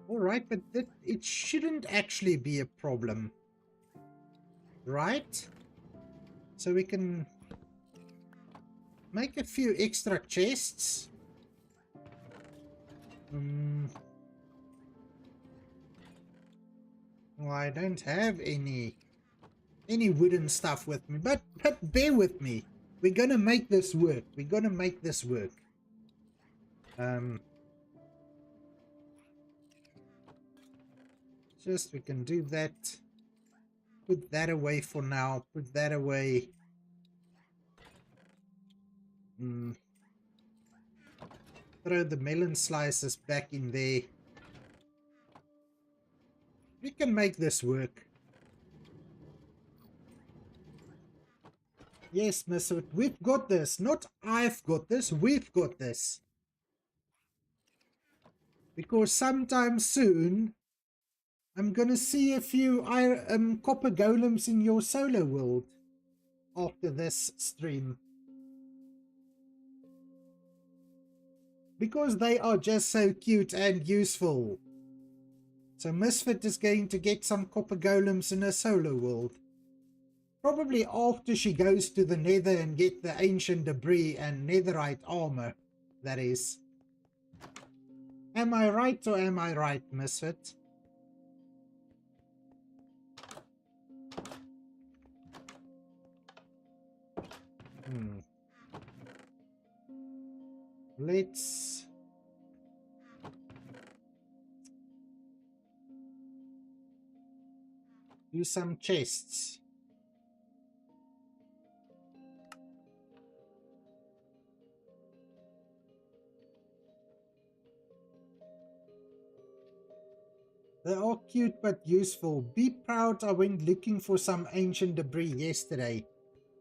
alright, but it shouldn't actually be a problem. Right? So we can make a few extra chests. Well, I don't have any wooden stuff with me, but bear with me. We're gonna make this work. We're gonna make this work. Just we can do that. Put that away for now. Put that away. Throw the melon slices back in there. We can make this work. Yes, Miss, we've got this. Not I've got this, we've got this. Because sometime soon, I'm gonna see a few copper golems in your solo world after this stream. Because they are just so cute and useful. So Misfit is going to get some copper golems in her solo world. Probably after she goes to the nether and get the ancient debris and netherite armor, that is. Am I right or am I right, Misfit? Let's do some chests. They are cute but useful. Be proud I went looking for some ancient debris yesterday.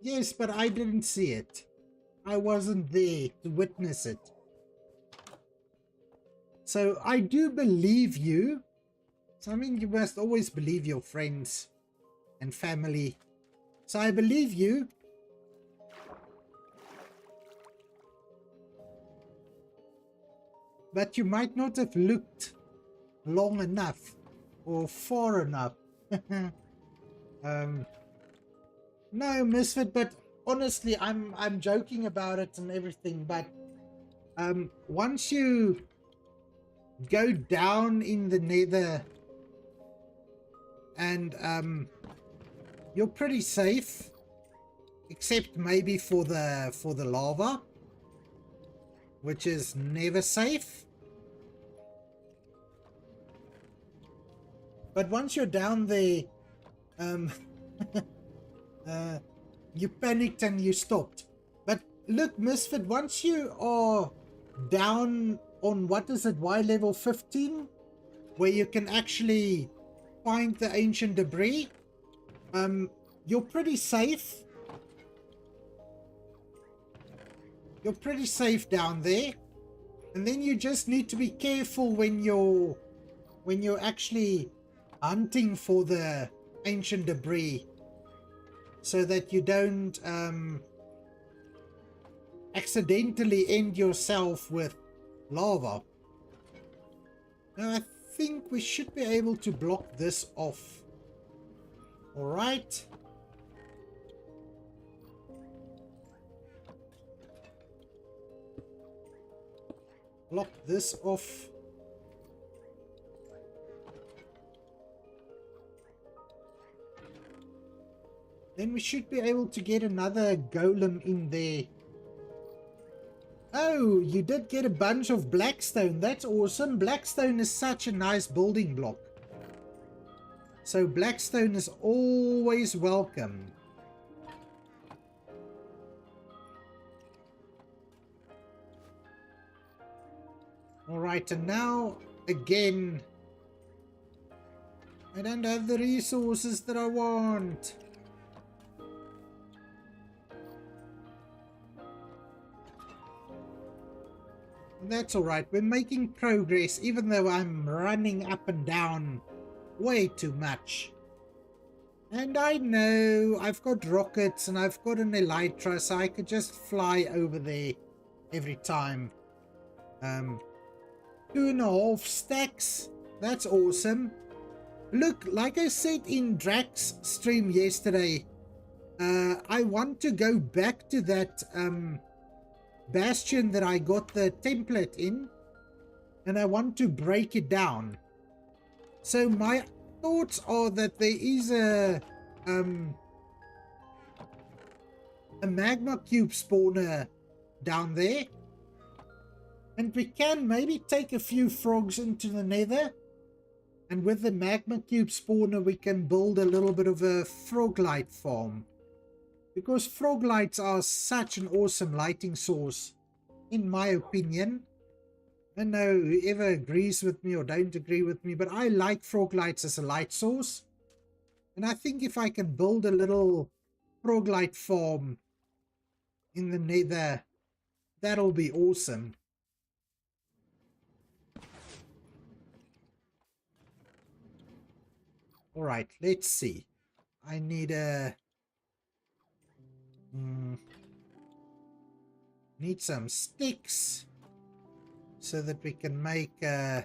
Yes, but I didn't see it. I wasn't there to witness it. So I do believe you. So I mean, you must always believe your friends and family. So I believe you. But you might not have looked long enough or far enough. No, Misfit, but honestly, I'm joking about it and everything, but once you go down in the nether and you're pretty safe, except maybe for the lava, which is never safe. But once you're down there, you panicked and you stopped. But look, Misfit, once you are down on, what is it, Y level 15, where you can actually find the ancient debris, you're pretty safe. You're pretty safe down there. And then you just need to be careful when you're actually hunting for the ancient debris, so that you don't accidentally end yourself with lava. Now I think we should be able to block this off. Alright. block this off. Then we should be able to get another golem in there. Oh, you did get a bunch of blackstone. That's awesome. Blackstone is such a nice building block. So blackstone is always welcome. Alright, and now, again, I don't have the resources that I want. That's alright, we're making progress, even though I'm running up and down way too much. And I know I've got rockets and I've got an elytra, so I could just fly over there every time. 2.5 stacks. That's awesome. Look, like I said in Drax stream yesterday, I want to go back to that bastion that I got the template in, and I want to break it down. So my thoughts are that there is a magma cube spawner down there, and we can maybe take a few frogs into the nether, and with the magma cube spawner we can build a little bit of a frog light farm, because frog lights are such an awesome lighting source, in my opinion. I don't know whoever agrees with me or don't agree with me, but I like frog lights as a light source. And I think if I can build a little frog light farm in the nether, that'll be awesome. Alright, let's see. I need a... need some sticks so that we can make a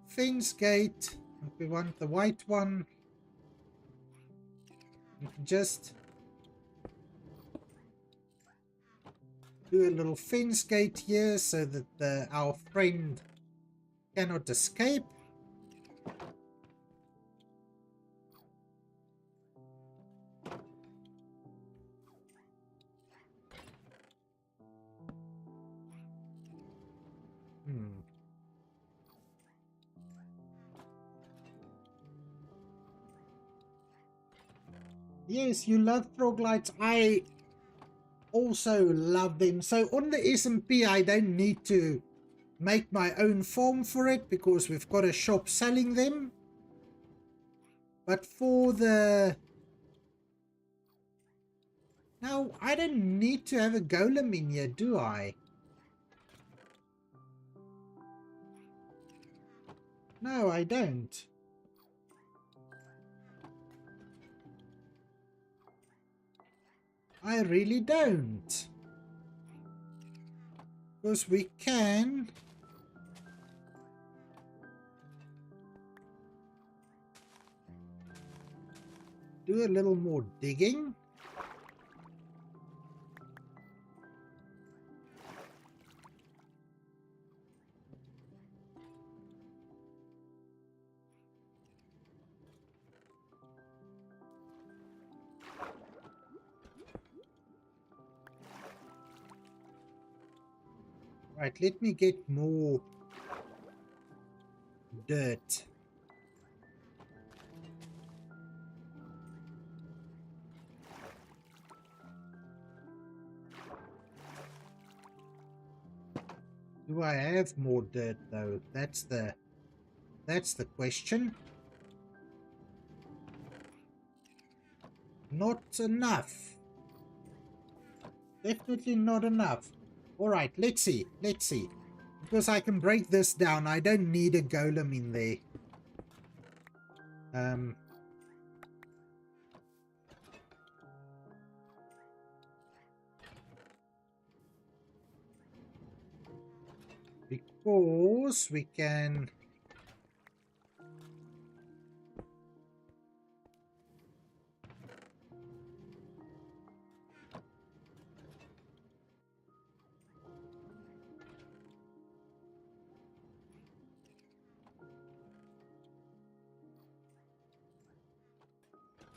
fence gate. We want the white one. We can just do a little fence gate here so that our friend cannot escape. Yes, you love frog lights. I also love them. So on the SMP, I don't need to make my own farm for it because we've got a shop selling them. But for the... Now, I don't need to have a golem in here, do I? No, I don't. I really don't. Because we can... do a little more digging. Right, let me get more dirt. Do I have more dirt though? That's the question. Not enough. Definitely not enough. Alright, let's see. Let's see. Because I can break this down. I don't need a golem in there. Because we can...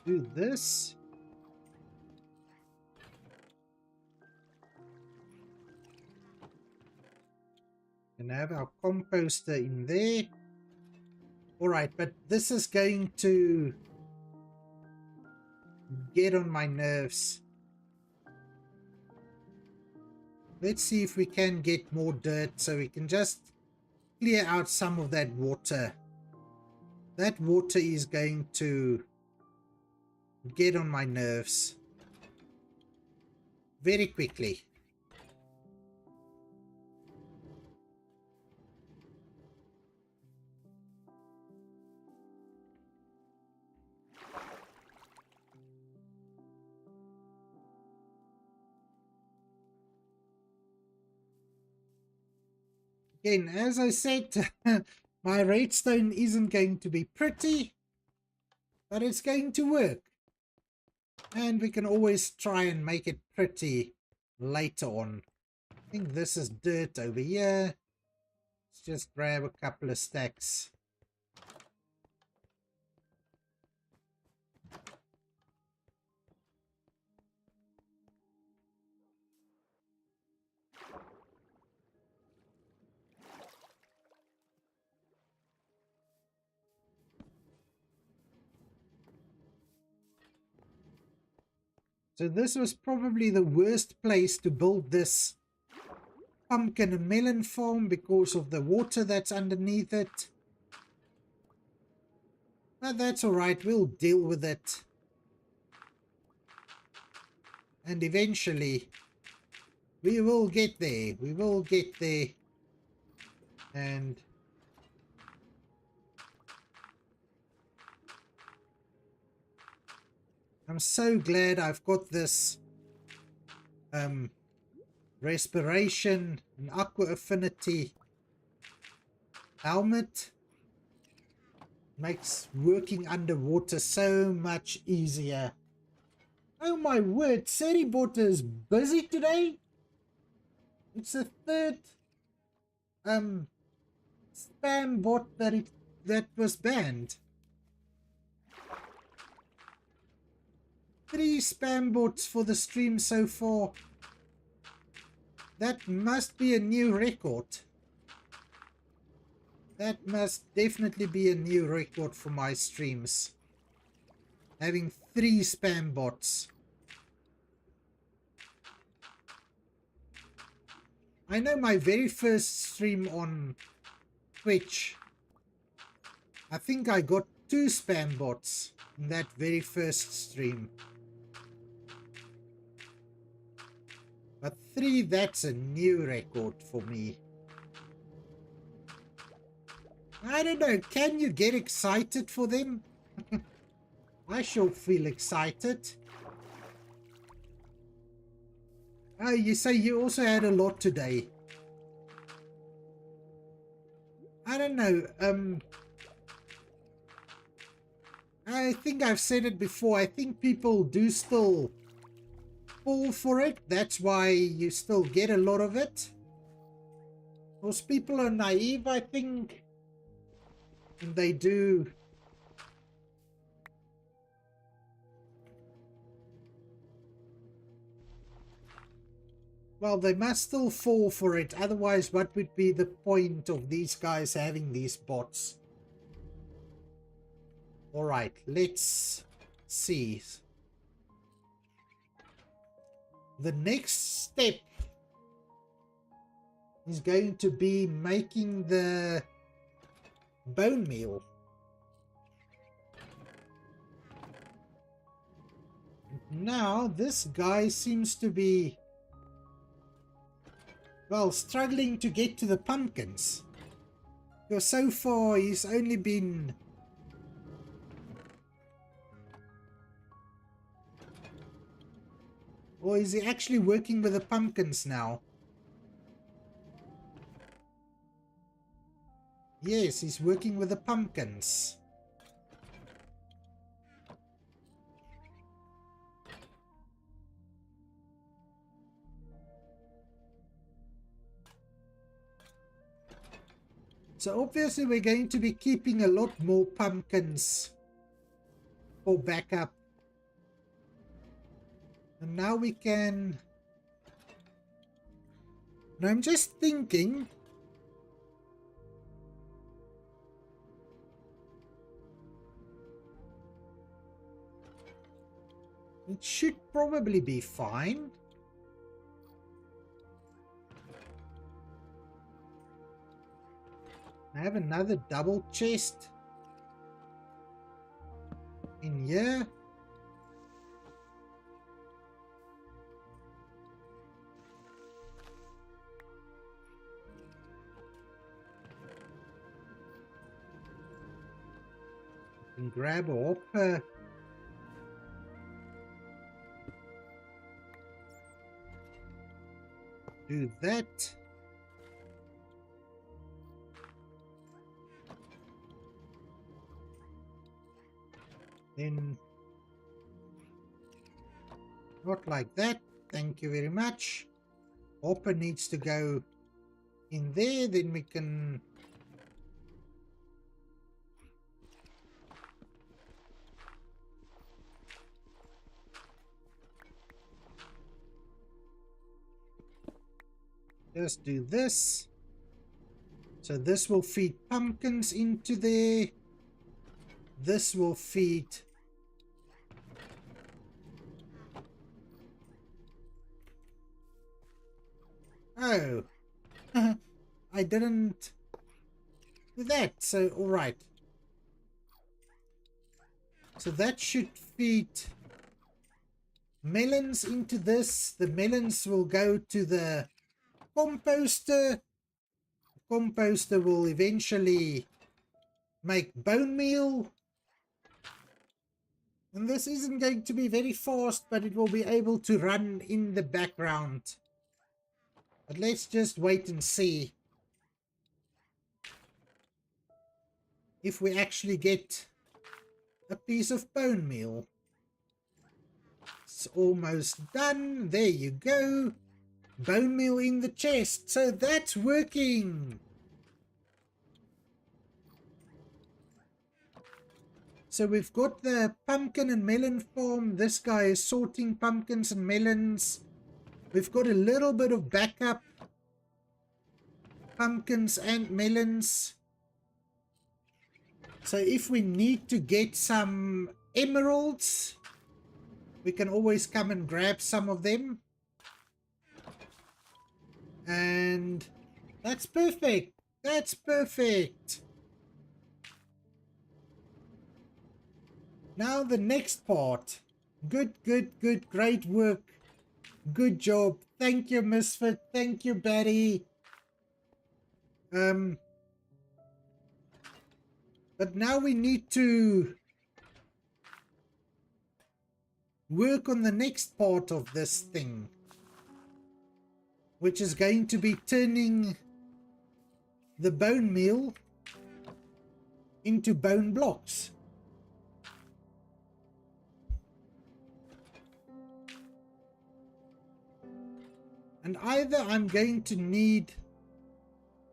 do this. And have our composter in there. Alright, but this is going to get on my nerves. Let's see if we can get more dirt so we can just clear out some of that water. That water is going to get on my nerves very quickly. Again, as I said, my redstone isn't going to be pretty, but it's going to work. And we can always try and make it pretty later on. I think this is dirt over here. Let's just grab a couple of stacks. So this was probably the worst place to build this pumpkin and melon farm because of the water that's underneath it. But that's alright, we'll deal with it. And eventually, we will get there. We will get there. And I'm so glad I've got this respiration and aqua affinity helmet. Makes working underwater so much easier. Oh my word, Seribot is busy today. It's the third spam bot that was banned. 3 spam bots for the stream so far. That must be a new record. That must definitely be a new record for my streams. Having 3 spam bots. I know my very first stream on Twitch, I think I got 2 spam bots in that very first stream. But 3, that's a new record for me. I don't know, can you get excited for them? I sure feel excited. Oh, you say you also had a lot today. I don't know, I think I've said it before, I think people do still fall for it. That's why you still get a lot of it. Those people are naive, I think. And they do. Well, they must still fall for it. Otherwise, what would be the point of these guys having these bots? Alright, let's see. The next step is going to be making the bone meal. Now, this guy seems to be, well, struggling to get to the pumpkins. Because so far he's only been... Or is he actually working with the pumpkins now? Yes, he's working with the pumpkins. So obviously we're going to be keeping a lot more pumpkins for backup And now we can... And I'm just thinking... It should probably be fine. I have another double chest in here. And grab a hopper. Do that. Then not like that. Thank you very much. Hopper needs to go in there. Then we can... just do this. So this will feed pumpkins into there. This will feed... Oh. I didn't do that. So, alright. So that should feed melons into this. The melons will go to the composter. The composter will eventually make bone meal. And this isn't going to be very fast, but it will be able to run in the background. But let's just wait and see if we actually get a piece of bone meal. It's almost done. There you go. Bone meal in the chest. So that's working. So we've got the pumpkin and melon farm. This guy is sorting pumpkins and melons. We've got a little bit of backup pumpkins and melons. So if we need to get some emeralds, we can always come and grab some of them. And that's perfect. That's perfect. Now the next part. Good, good, good. Great work. Good job. Thank you, Misfit. Thank you, Betty. But now we need to work on the next part of this thing, which is going to be turning the bone meal into bone blocks. And either I'm going to need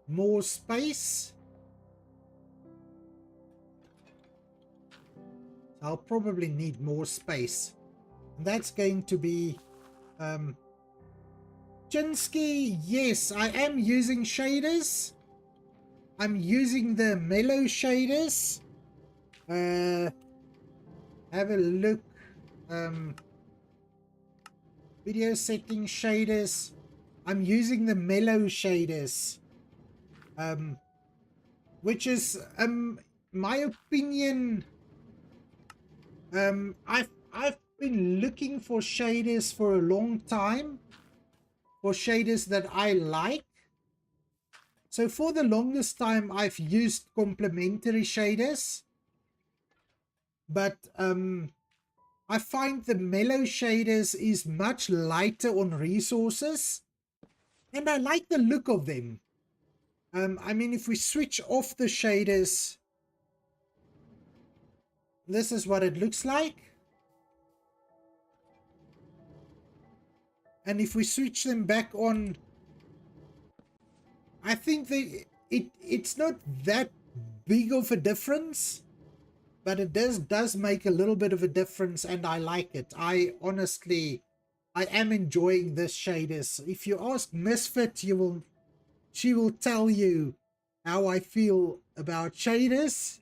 more space. I'll probably need more space. And that's going to be Chinsky. Yes, I am using shaders. I'm using the mellow shaders. Have a look. Video settings shaders. I'm using the mellow shaders. Which is my opinion. I've been looking for shaders for a long time. For shaders that I like. So for the longest time I've used complementary shaders. But I find the mellow shaders is much lighter on resources. And I like the look of them. I mean, if we switch off the shaders, this is what it looks like. And if we switch them back on, I think it's not that big of a difference. But it does make a little bit of a difference, and I like it. I honestly I am enjoying this shaders. If you ask Misfit, she will tell you how I feel about shaders.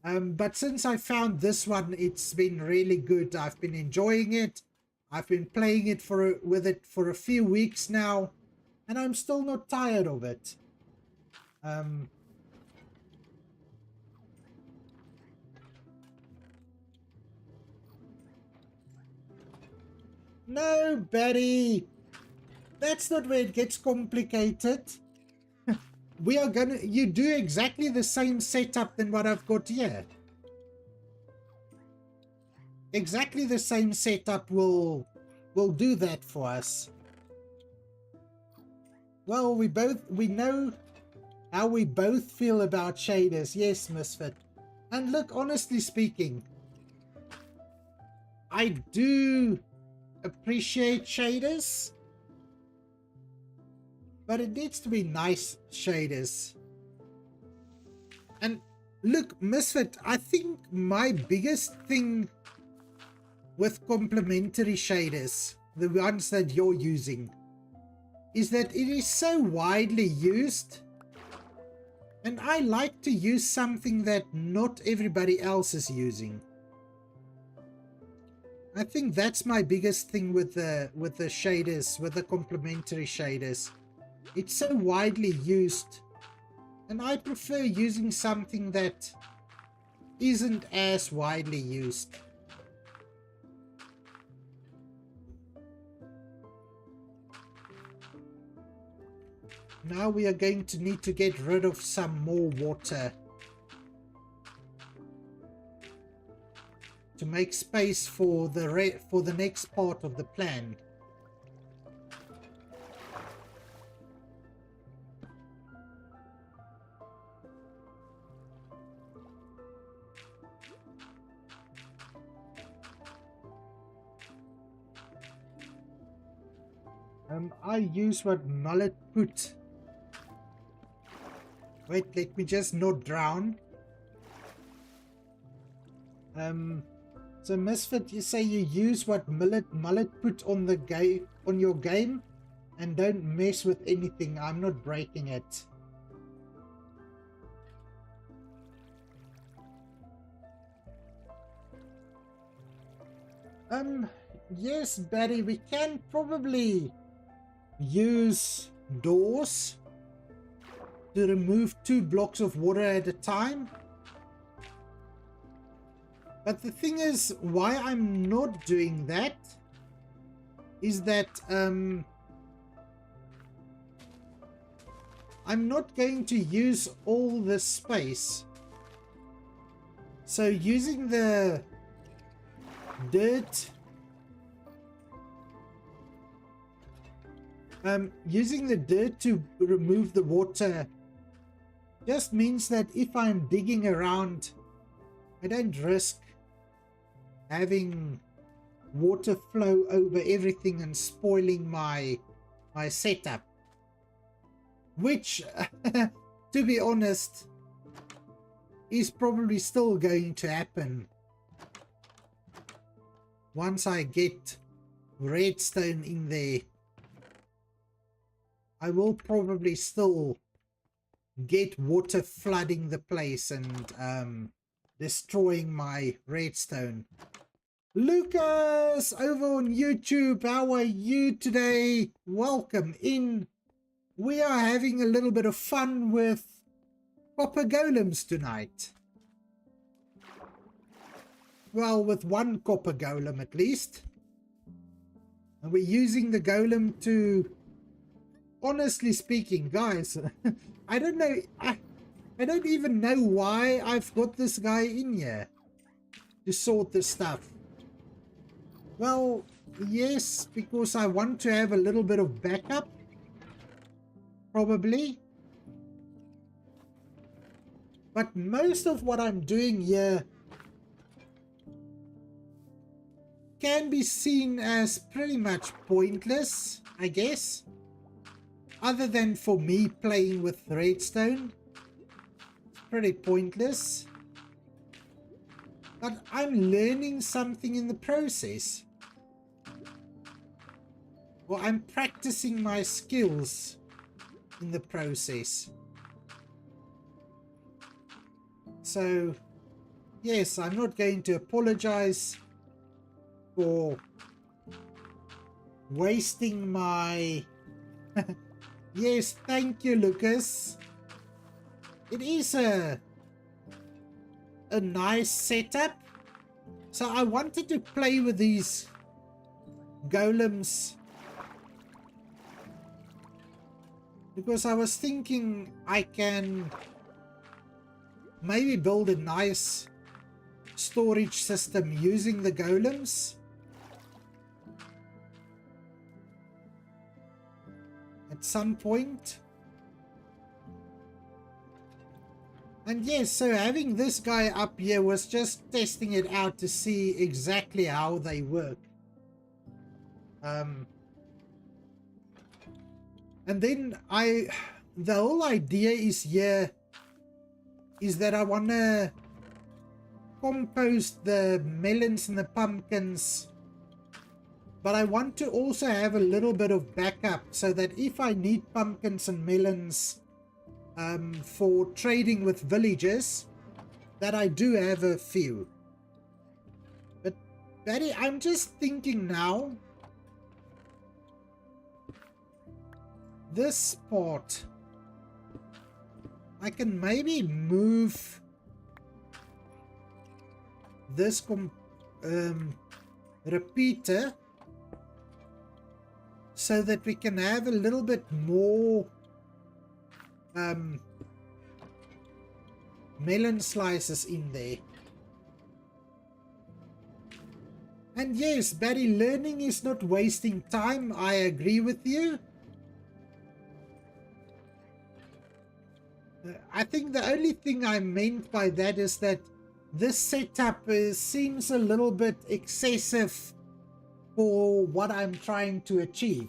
But since I found this one, it's been really good. I've been enjoying it. I've been playing it with it for a few weeks now, and I'm still not tired of it. No, Betty, that's not where it gets complicated. You do exactly the same setup than what I've got here. Exactly the same setup will do that for us. Well, we know how we both feel about shaders. Yes, Misfit. And look, honestly speaking, I do appreciate shaders, but it needs to be nice shaders. And look, Misfit, I think my biggest thing with complementary shaders, the ones that you're using, is that it is so widely used, and I like to use something that not everybody else is using. I think that's my biggest thing with the shaders, with the complementary shaders. It's so widely used, and I prefer using something that isn't as widely used. Now we are going to need to get rid of some more water to make space for the next part of the plan. I use what Mullet put. Wait, let me just not drown. So Misfit, you say you use what Mullet put on your game, and don't mess with anything. I'm not breaking it. Yes, Barry, we can probably use doors to remove 2 blocks of water at a time. But the thing is, why I'm not doing that is that I'm not going to use all the space. So using the dirt, to remove the water just means that if I'm digging around, I don't risk having water flow over everything and spoiling my setup, which to be honest is probably still going to happen once I get redstone in there. I will probably still get water flooding the place and destroying my redstone. Lucas over on YouTube, how are you today? Welcome in. We are having a little bit of fun with copper golems tonight. Well, with one copper golem at least. And we're using the golem to... Honestly speaking, guys, I don't know. I don't even know why I've got this guy in here to sort this stuff. Well, yes, because I want to have a little bit of backup. Probably. But most of what I'm doing here can be seen as pretty much pointless, I guess. Other than for me playing with redstone. It's pretty pointless. But I'm learning something in the process. Or I'm practicing my skills in the process. So, yes, I'm not going to apologize for wasting my... Yes, thank you, Lucas. It is a nice setup. So I wanted to play with these golems because I was thinking I can maybe build a nice storage system using the golems. At some point. And yes, so having this guy up here was just testing it out to see exactly how they work. And then the whole idea is here is that I want to compost the melons and the pumpkins, but I want to also have a little bit of backup so that if I need pumpkins and melons for trading with villages, that I do have a few. But Barry, I'm just thinking now, this part, I can maybe move this repeater so that we can have a little bit more melon slices in there. And yes, Barry, learning is not wasting time. I agree with you. I think the only thing I meant by that is that this setup seems a little bit excessive for what I'm trying to achieve.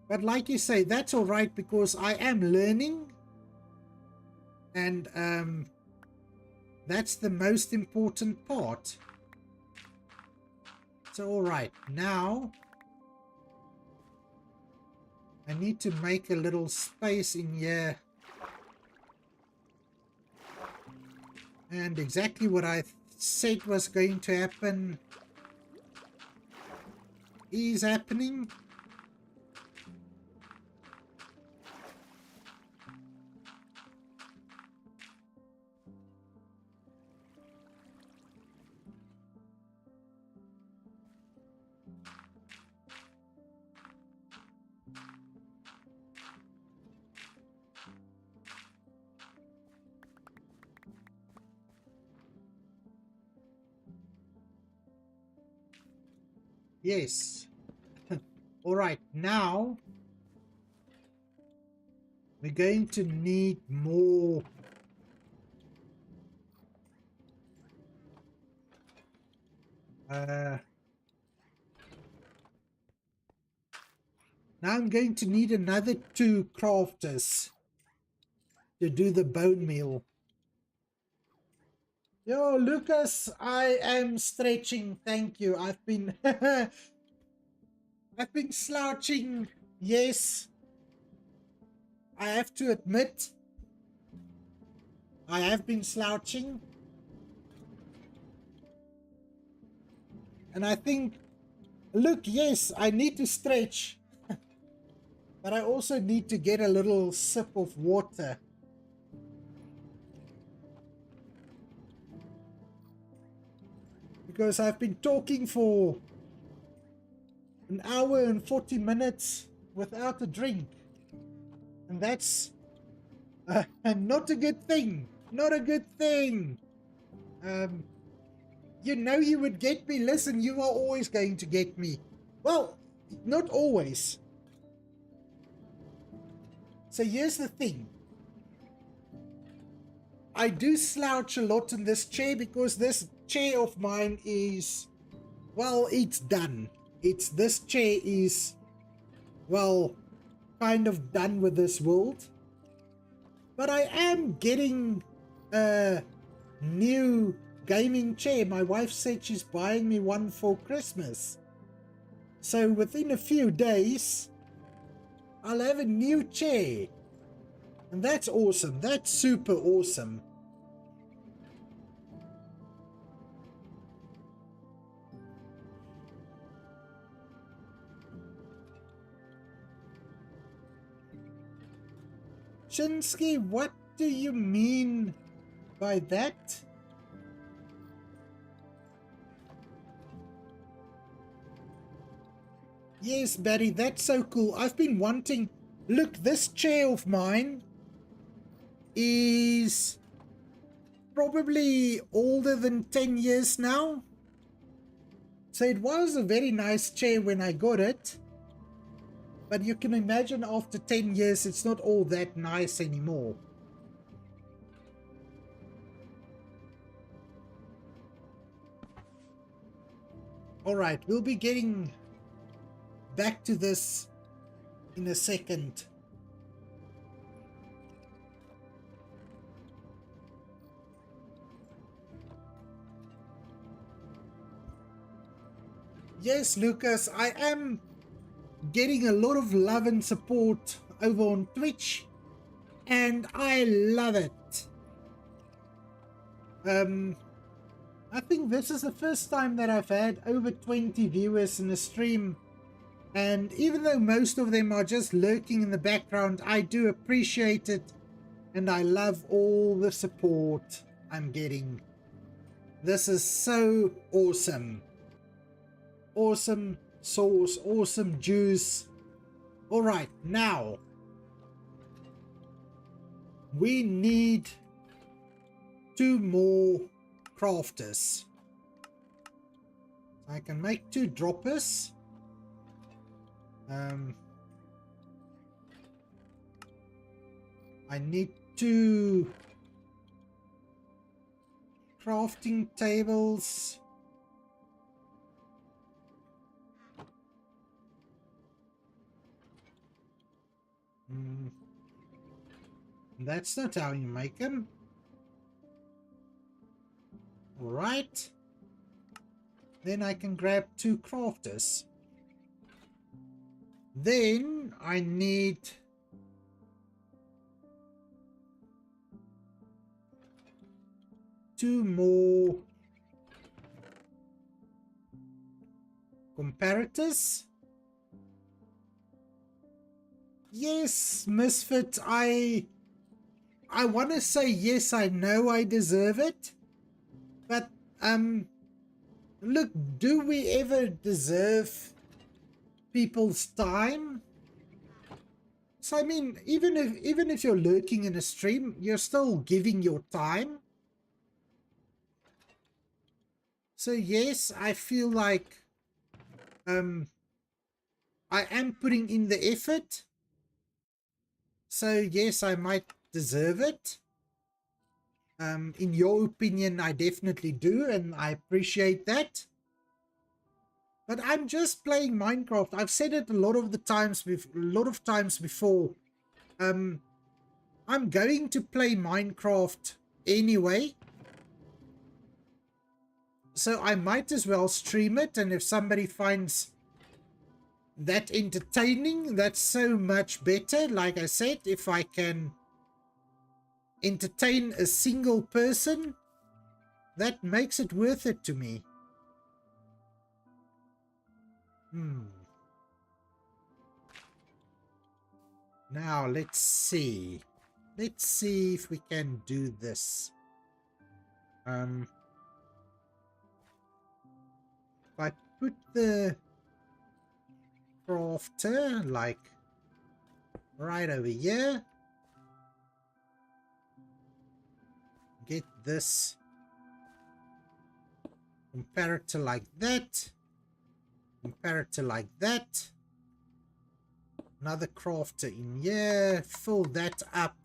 But like you say, that's all right because I am learning, and that's the most important part. So all right, now I need to make a little space in here. And exactly what I said was going to happen is happening. Yes. All right, now we're going to need more now I'm going to need another 2 crafters to do the bone meal. Yo, Lucas, I am stretching. Thank you. I've been I've been slouching. Yes. I have to admit, I have been slouching. And I think, look, yes, I need to stretch. But I also need to get a little sip of water. Because I've been talking for an hour and 40 minutes without a drink. And that's not a good thing. Not a good thing. You know you would get me. Listen, you are always going to get me. Well, not always. So here's the thing. I do slouch a lot in this chair because this chair of mine is, well, it's done. This chair is, well, kind of done with this world. But I am getting a new gaming chair. My wife said she's buying me one for Christmas. So within a few days, I'll have a new chair. And that's awesome. That's super awesome. Shinsky, what do you mean by that? Yes, Barry, that's so cool. I've been wanting... Look, this chair of mine is probably older than 10 years now. So it was a very nice chair when I got it. But you can imagine after 10 years, it's not all that nice anymore. Alright, we'll be getting back to this in a second. Yes, Lucas, I am getting a lot of love and support over on Twitch, and I love it. I think this is the first time that I've had over 20 viewers in a stream, and even though most of them are just lurking in the background, I do appreciate it, and I love all the support I'm getting. This is so awesome. Awesome sauce, awesome juice. Alright, now we need 2 more crafters. I can make 2 droppers. I need 2 crafting tables. That's not how you make them. Alright. Then I can grab 2 crafters. Then I need two more comparators. Yes, Misfit, I want to say yes, I know I deserve it. But, look, do we ever deserve people's time? So, I mean, even if you're lurking in a stream, you're still giving your time. So, yes, I feel like, I am putting in the effort. So, yes, I might deserve it. In your opinion, I definitely do, and I appreciate that. But I'm just playing Minecraft. I've said it a lot of times before. I'm going to play Minecraft anyway. So I might as well stream it, and if somebody finds that entertaining, that's so much better. Like I said, if I can entertain a single person, that makes it worth it to me. Now let's see. Let's see if we can do this. If I put the crafter like right over here. Get this comparator like that. Comparator like that. Another crafter in here. Fill that up.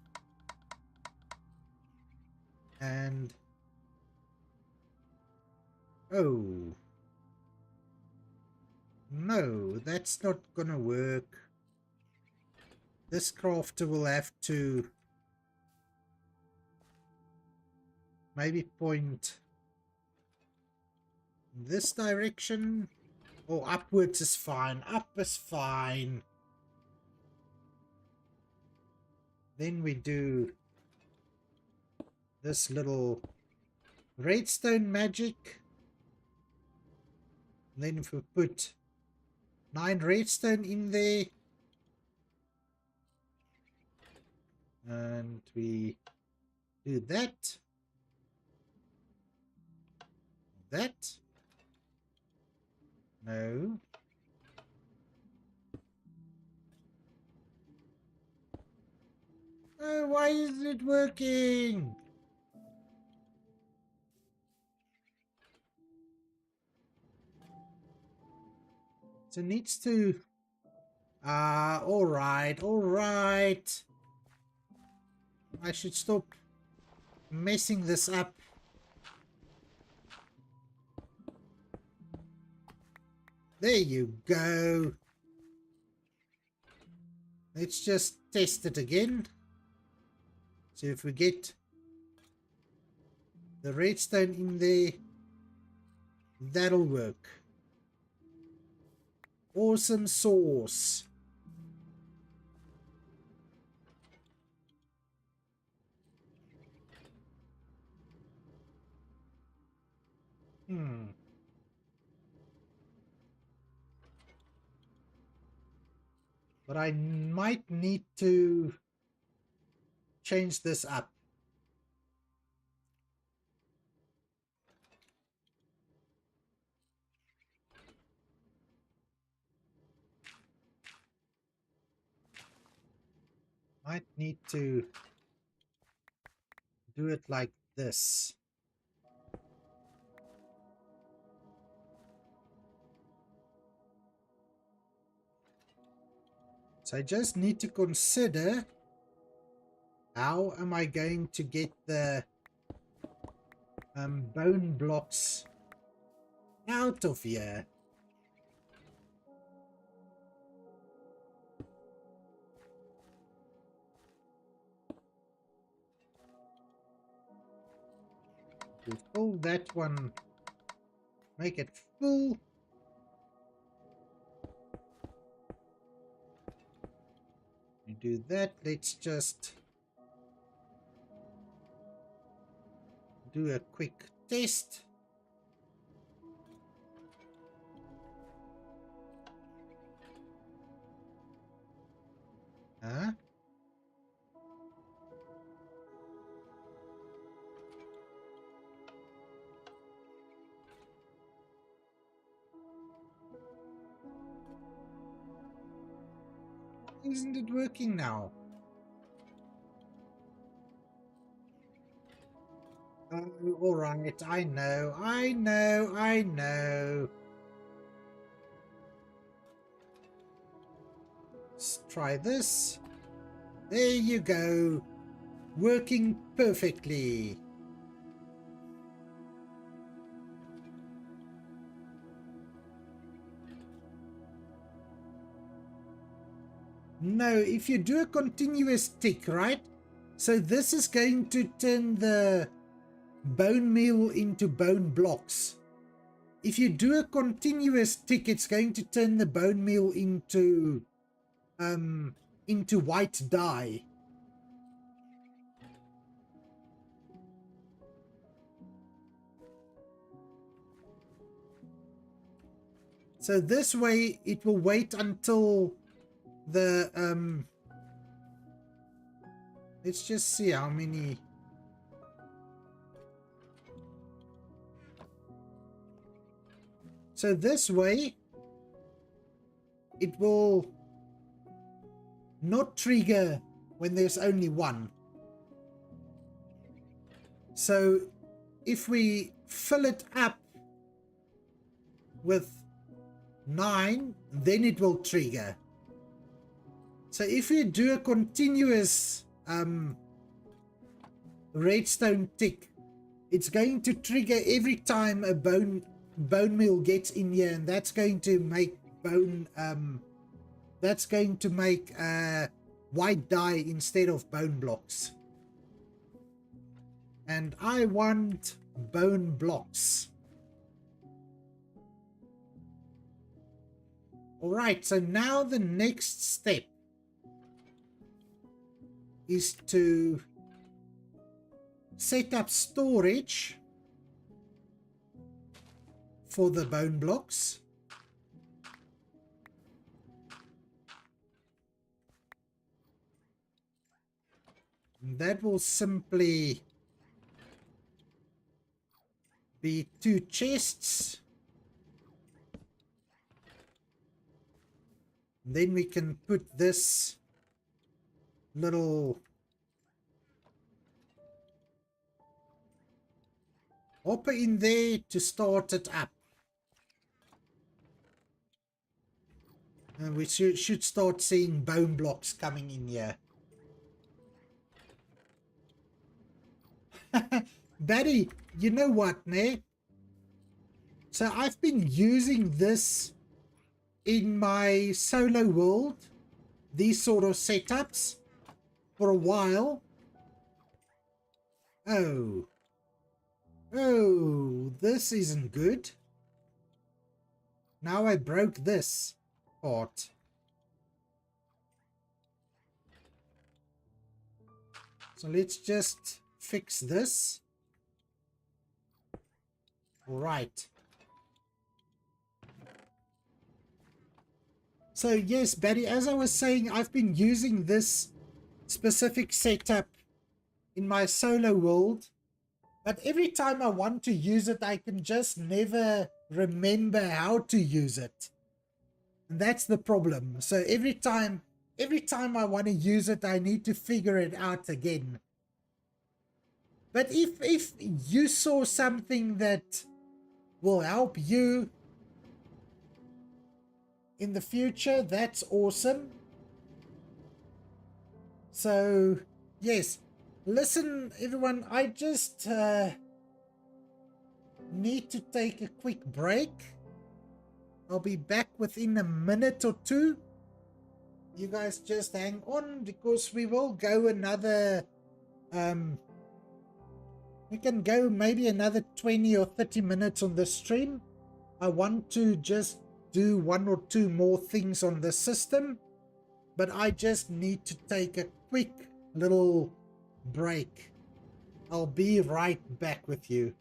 And oh no, that's not gonna work. This crafter will have to maybe point this direction. Or upwards is fine. Up is fine. Then we do this little redstone magic. And then if we put 9 redstone in there. And we do that. That. No. Oh, why is it working? So it needs to... alright, alright. I should stop messing this up. There you go. Let's just test it again. So if we get the redstone in there, that'll work. Awesome sauce. But I might need to change this up. Might need to do it like this. So I just need to consider how am I going to get the bone blocks out of here. We'll pull that one, make it full. We do that. Let's just do a quick test. Huh? Isn't it working now? Oh, alright, I know. Let's try this. There you go. Working perfectly. No, if you do a continuous tick, right? So this is going to turn the bone meal into bone blocks. If you do a continuous tick, it's going to turn the bone meal into white dye. So this way it will wait until the let's just see how many. So this way it will not trigger when there's only one. So if we fill it up with 9, then it will trigger. So if you do a continuous redstone tick, it's going to trigger every time a bone meal gets in here, and that's going to make white dye instead of bone blocks. And I want bone blocks. Alright, so now the next step is to set up storage for the bone blocks. And that will simply be 2 chests. And then we can put this little hopper in there to start it up. And we should start seeing bone blocks coming in here. Batty, you know what, ne? So I've been using this in my solo world, these sort of setups, for a while. Oh, this isn't good. Now I broke this part. So let's just fix this. All right. So yes, Batty, as I was saying, I've been using this specific setup in my solo world, but every time I want to use it, I can just never remember how to use it. And that's the problem. So every time I want to use it, I need to figure it out again. But if you saw something that will help you in the future, that's awesome. So yes, listen everyone, I just need to take a quick break. I'll be back within a minute or two. You guys just hang on, because we will go another we can go maybe another 20 or 30 minutes on the stream. I want to just do 1 or 2 more things on the system, but I just need to take a quick little break. I'll be right back with you.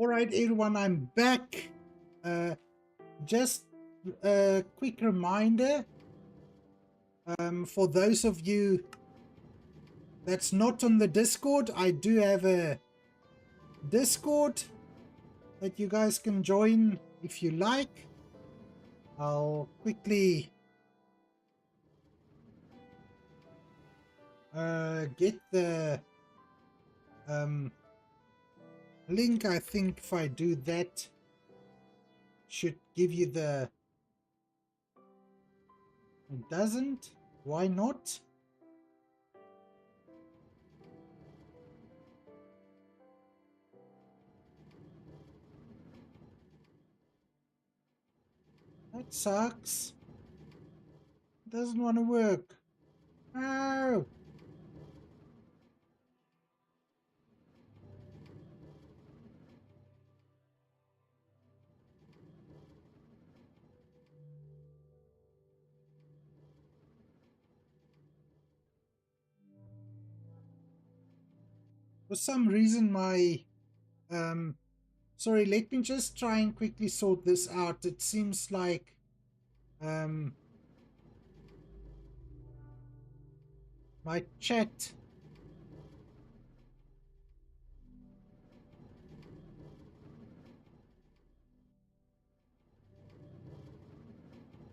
All right, everyone, I'm back. Just a quick reminder, for those of you that's not on the Discord, I do have a Discord that you guys can join if you like. I'll quickly get the link. I think if I do that, should give you the... It doesn't? Why not? That sucks. Doesn't want to work. Oh! For some reason my... Sorry, let me just try and quickly sort this out. It seems like... my chat...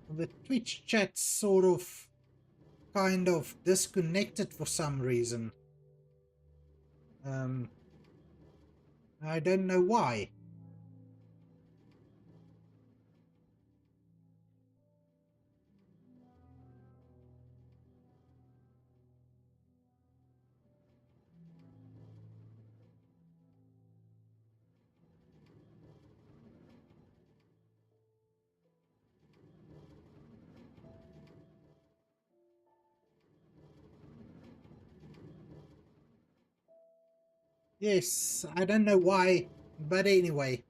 The Twitch chat sort of... kind of disconnected for some reason. I don't know why. Yes, I don't know why, but anyway,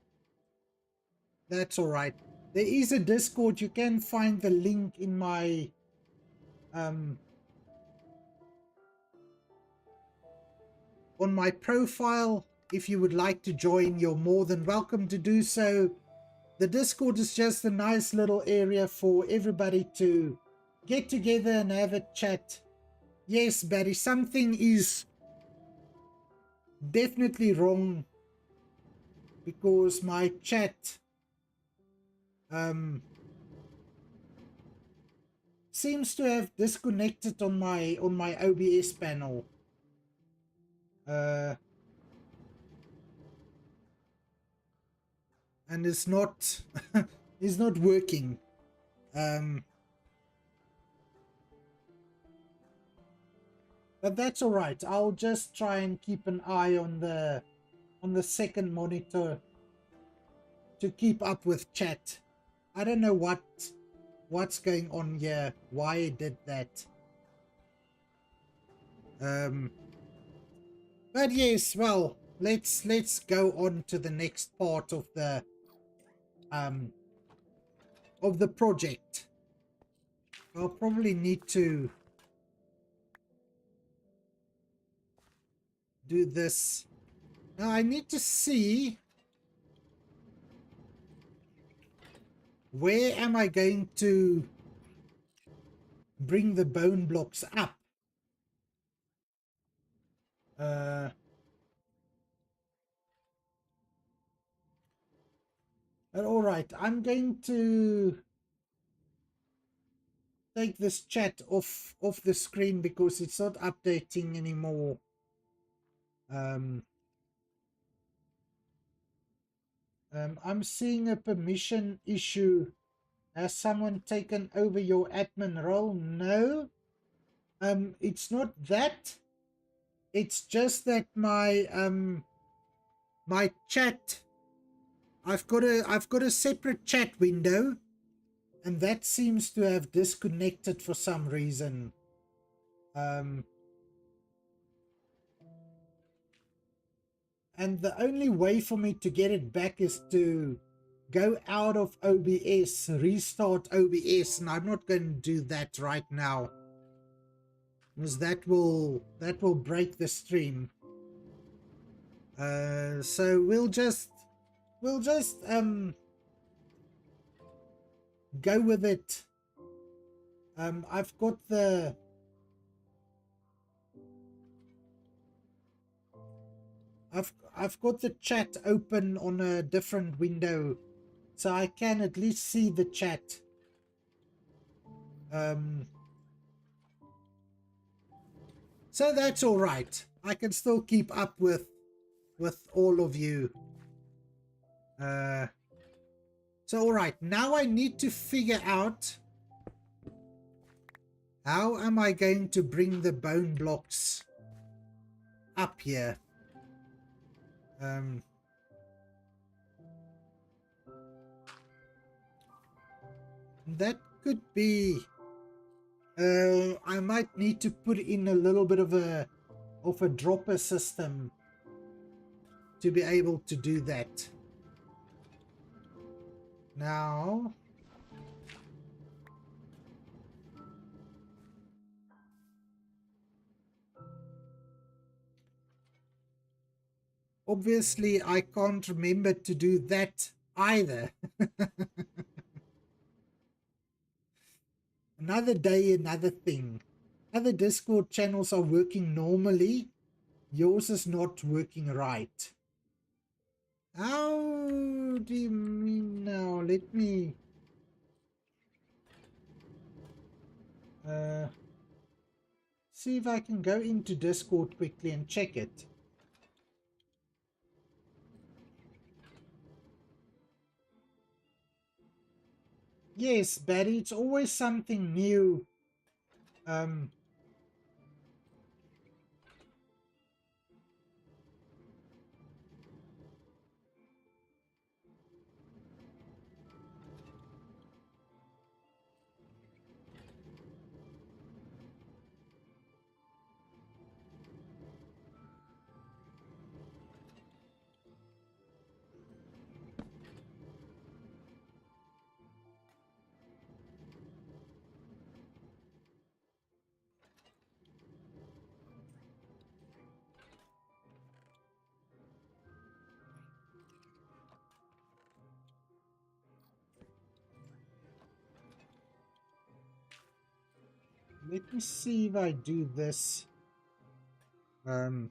that's alright. There is a Discord. You can find the link in my on my profile. If you would like to join, you're more than welcome to do so. The Discord is just a nice little area for everybody to get together and have a chat. Yes, Barry, something is definitely wrong because my chat seems to have disconnected on my OBS panel. And it's not it's not working. But that's all right. I'll just try and keep an eye on the second monitor to keep up with chat. I don't know what's going on here, why it did that. But yes, well, let's go on to the next part of the project. I'll probably need to do this. Now I need to see where am I going to bring the bone blocks up. All right, I'm going to take this chat off the screen because it's not updating anymore. I'm seeing a permission issue. Has someone taken over your admin role? No. It's not that. It's just that my my chat, I've got a separate chat window, and that seems to have disconnected for some reason. And the only way for me to get it back is to go out of OBS, restart OBS, and I'm not going to do that right now, because that will break the stream. So we'll just go with it. I've got the I've got the chat open on a different window, so I can at least see the chat. So that's all right. I can still keep up with all of you. So, alright, now I need to figure out how am I going to bring the bone blocks up here. That could be... I might need to put in a little bit of a dropper system to be able to do that. Now... obviously, I can't remember to do that either. Another day, another thing. Other Discord channels are working normally. Yours is not working right. How do you mean now? Let me... see if I can go into Discord quickly and check it. Yes, Barry, it's always something new. Let me see if I do this. That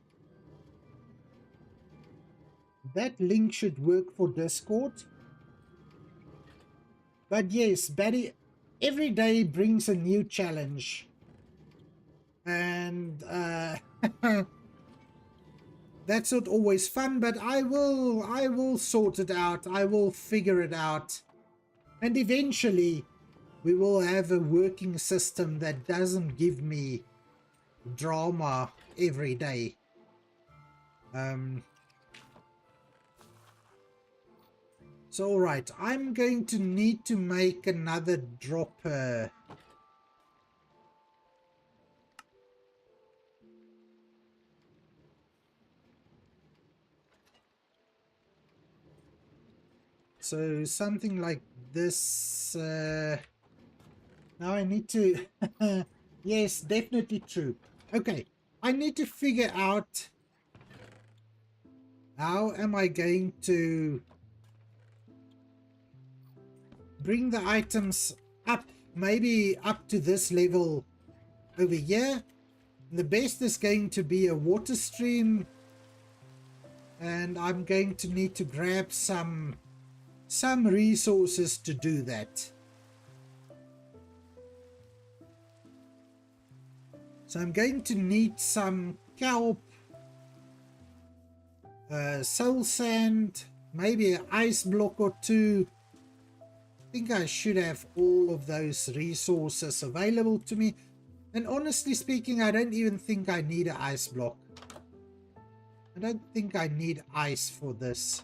link should work for Discord. But yes, Barry, every day brings a new challenge. And that's not always fun, but I will sort it out. I will figure it out. And eventually we will have a working system that doesn't give me drama every day. So alright, I'm going to need to make another dropper. So something like this. Now I need to... yes, definitely true. Okay, I need to figure out how am I going to bring the items up, maybe up to this level over here. The best is going to be a water stream, and I'm going to need to grab some resources to do that. So I'm going to need some kelp, soul sand, maybe an ice block or two. I think I should have all of those resources available to me. And honestly speaking, I don't even think I need an ice block. I don't think I need ice for this.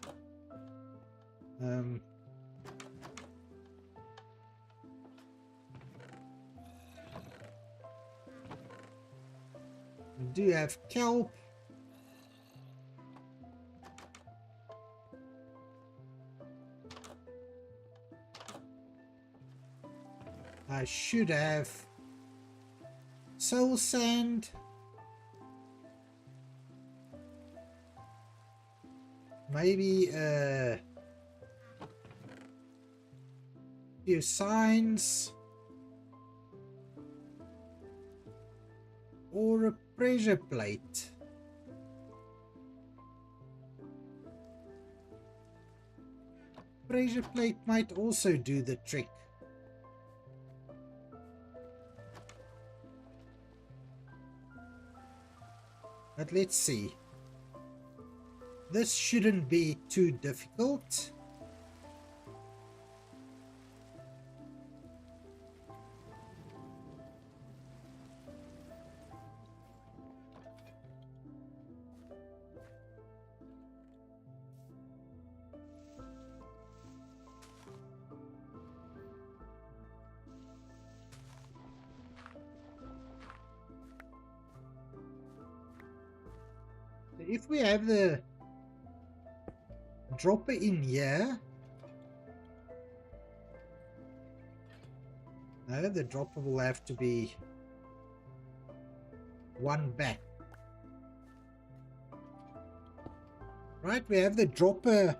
We do have kelp. I should have soul sand. Maybe a few signs. Or a pressure plate. Pressure plate might also do the trick. But let's see. This shouldn't be too difficult. if we have the dropper in here. No, the dropper will have to be one back. Right, we have the dropper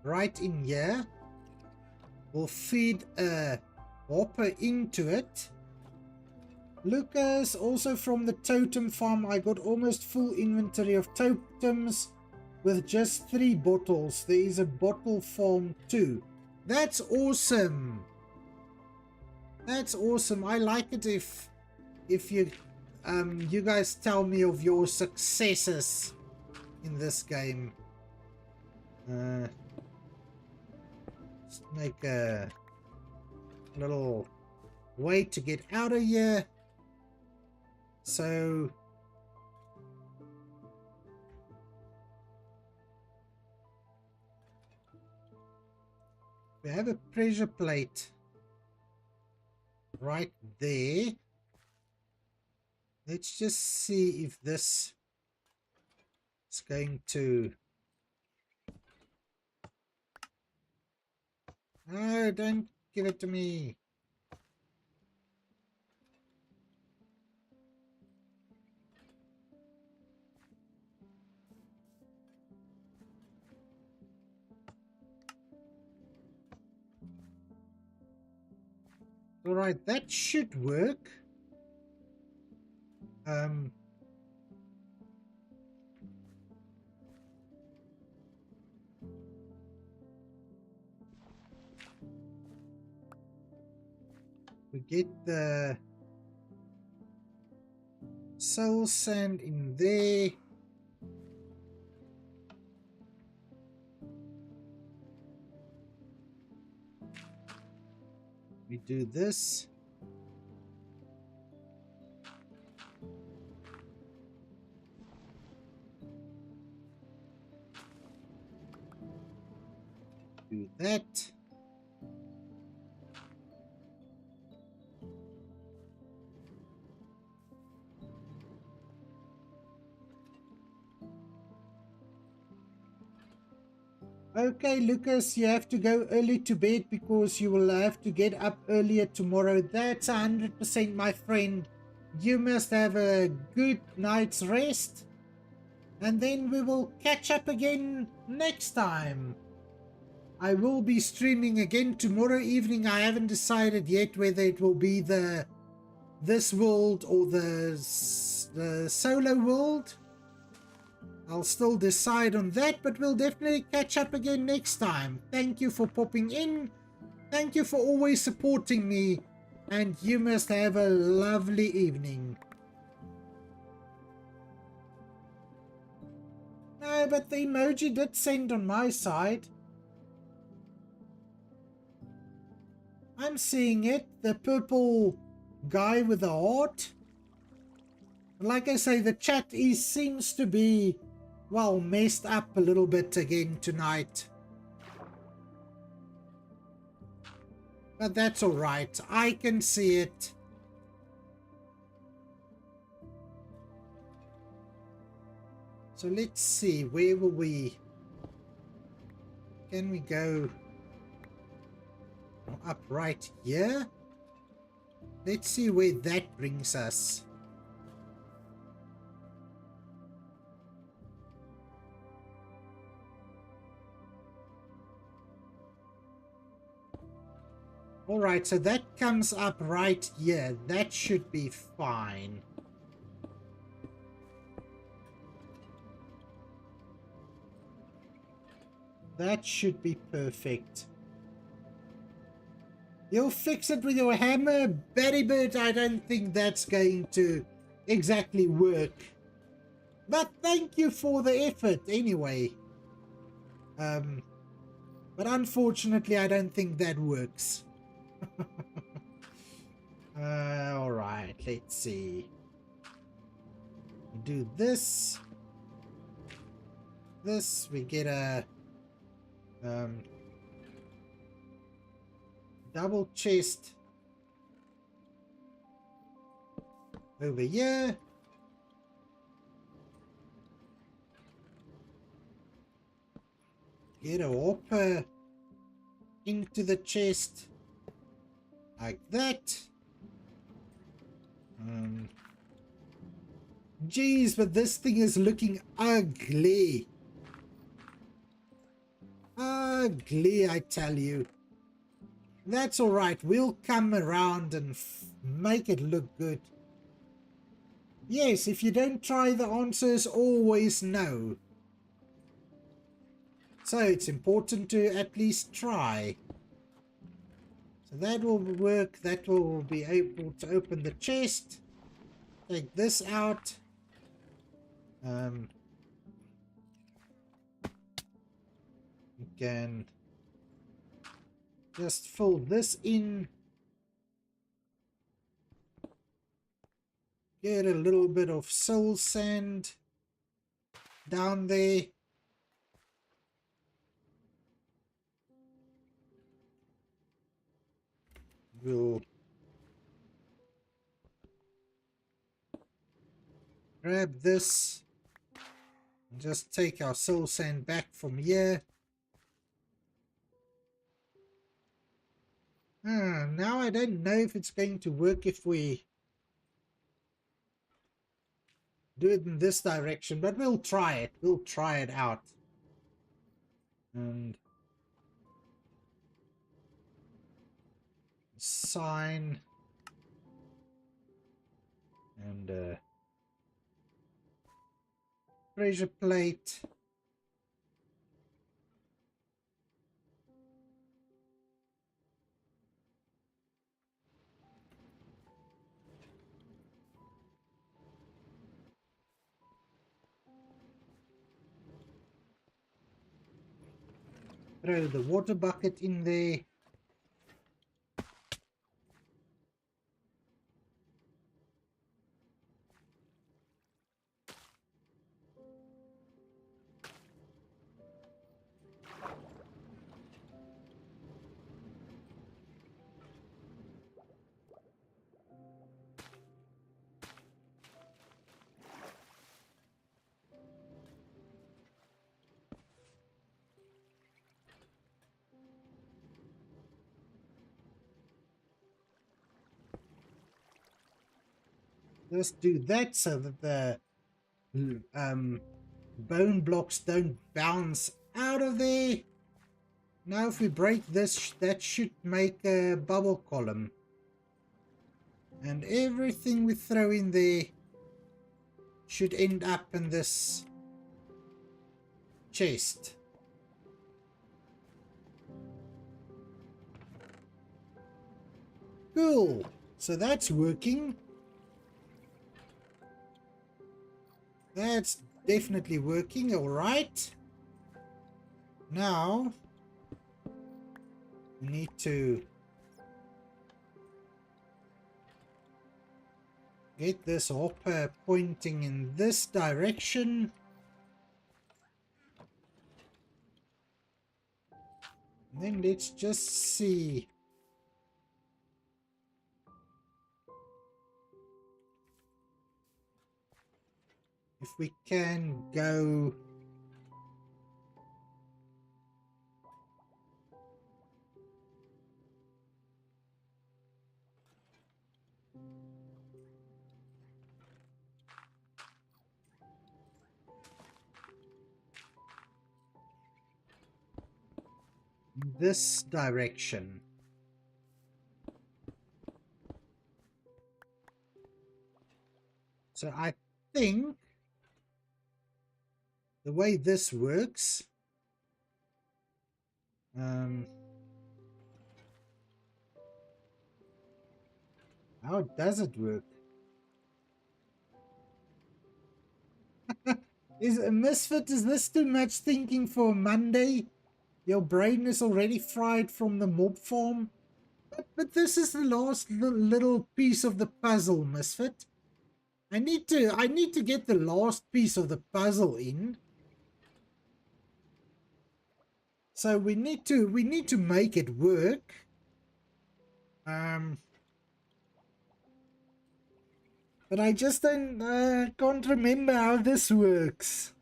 right in here. We'll feed a hopper into it. Lucas, also from the totem farm, I got almost full inventory of totems with just 3 bottles. There is a bottle farm too. That's awesome. That's awesome. I like it if you you guys tell me of your successes in this game. Let's make a little way to get out of here. So we have a pressure plate right there. Let's just see if this is going to... No, don't give it to me. All right, that should work. We get the soul sand in there. We do this. Do that. Okay, Lucas, you have to go early to bed because you will have to get up earlier tomorrow. That's 100%, my friend. You must have a good night's rest. And then we will catch up again next time. I will be streaming again tomorrow evening. I haven't decided yet whether it will be this world or the solo world. I'll still decide on that, but we'll definitely catch up again next time. Thank you for popping in. Thank you for always supporting me. And you must have a lovely evening. No, but the emoji did send on my side. I'm seeing it. The purple guy with the heart. Like I say, the chat seems to be... well, messed up a little bit again tonight. But that's alright. I can see it. So let's see. Where will we... can we go up right here? Let's see where that brings us. Alright, so that comes up right here. That should be fine. That should be perfect. You'll fix it with your hammer, Barrybird. I don't think that's going to exactly work. But thank you for the effort anyway. But unfortunately, I don't think that works. Alright, let's see. Do this. This, we get a double chest over here. get a hopper into the chest like that. Geez, but this thing is looking ugly. Ugly, I tell you. That's alright. We'll come around and make it look good. Yes, if you don't try, the answer is always no. So it's important to at least try. So that will work. That will be able to open the chest. Take this out. You can just fill this in. Get a little bit of soul sand down there. We'll grab this and just take our soul sand back from here. Now I don't know if it's going to work if we do it in this direction, but we'll try it. We'll try it out. And sign and pressure plate. Throw the water bucket in there. Just do that so that the bone blocks don't bounce out of there. Now if we break this, that should make a bubble column. And everything we throw in there should end up in this chest. Cool. So that's working. That's definitely working. All right. Now we need to get this hopper pointing in this direction. And then let's just see. If we can go this direction. So I think the way this works, how does it work? Is a Misfit, is this too much thinking for Monday? Your brain is already fried from the mob farm. But this is the last little piece of the puzzle, Misfit. I need to get the last piece of the puzzle in. So we need to make it work. But I just can't remember how this works.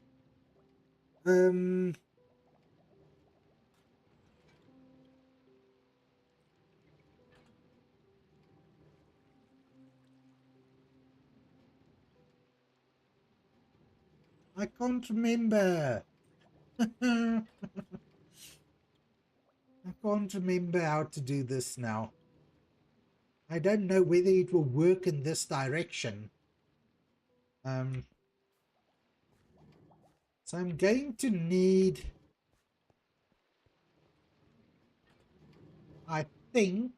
I can't remember. I can't remember how to do this now. I don't know whether it will work in this direction. So I'm going to need, I think,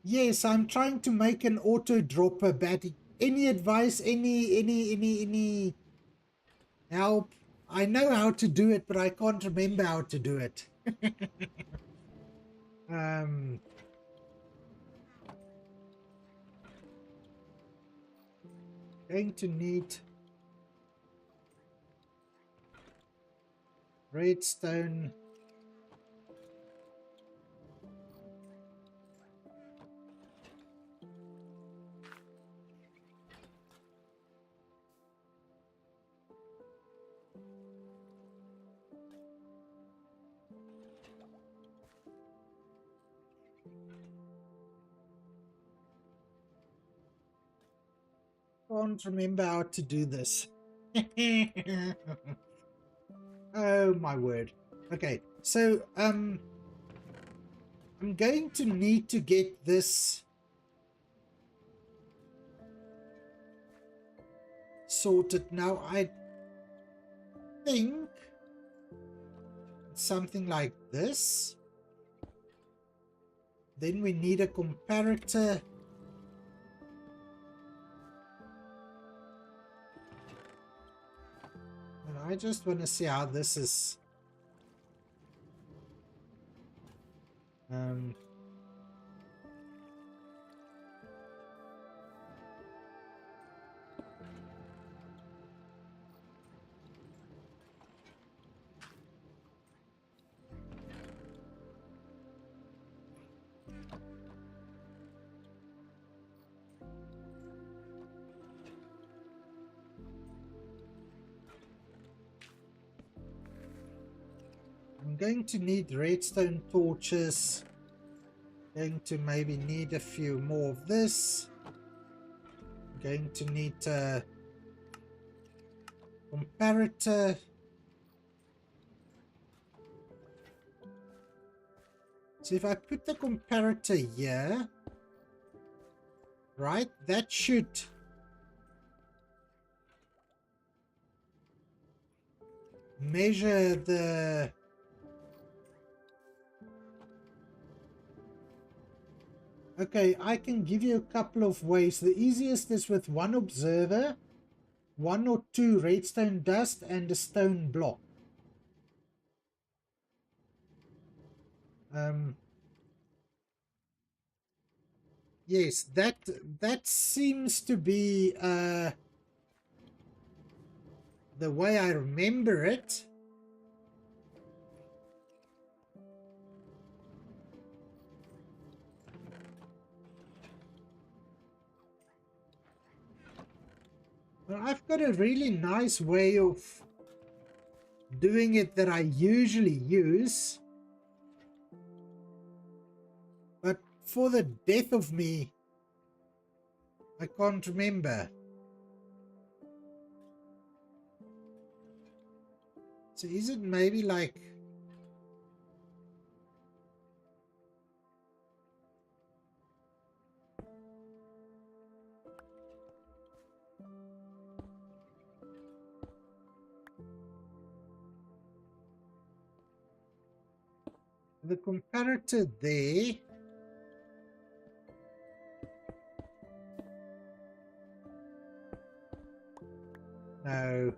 yes, I'm trying to make an auto dropper battery. Any advice, any help? I know how to do it, but I can't remember how to do it. Going to need redstone. Can't remember how to do this. Oh my word. Okay, so I'm going to need to get this sorted now. I think it's something like this. Then we need a comparator. And I just want to see how this is. I'm going to need redstone torches. Going to maybe need a few more of this. I'm going to need a comparator. So if I put the comparator here, right, that should measure the okay, I can give you a couple of ways. The easiest is with one observer, 1 or 2 redstone dust, and a stone block. Yes, that seems to be the way I remember it. Well, I've got a really nice way of doing it that I usually use. But for the death of me, I can't remember. So is it maybe like... the comparator there... No.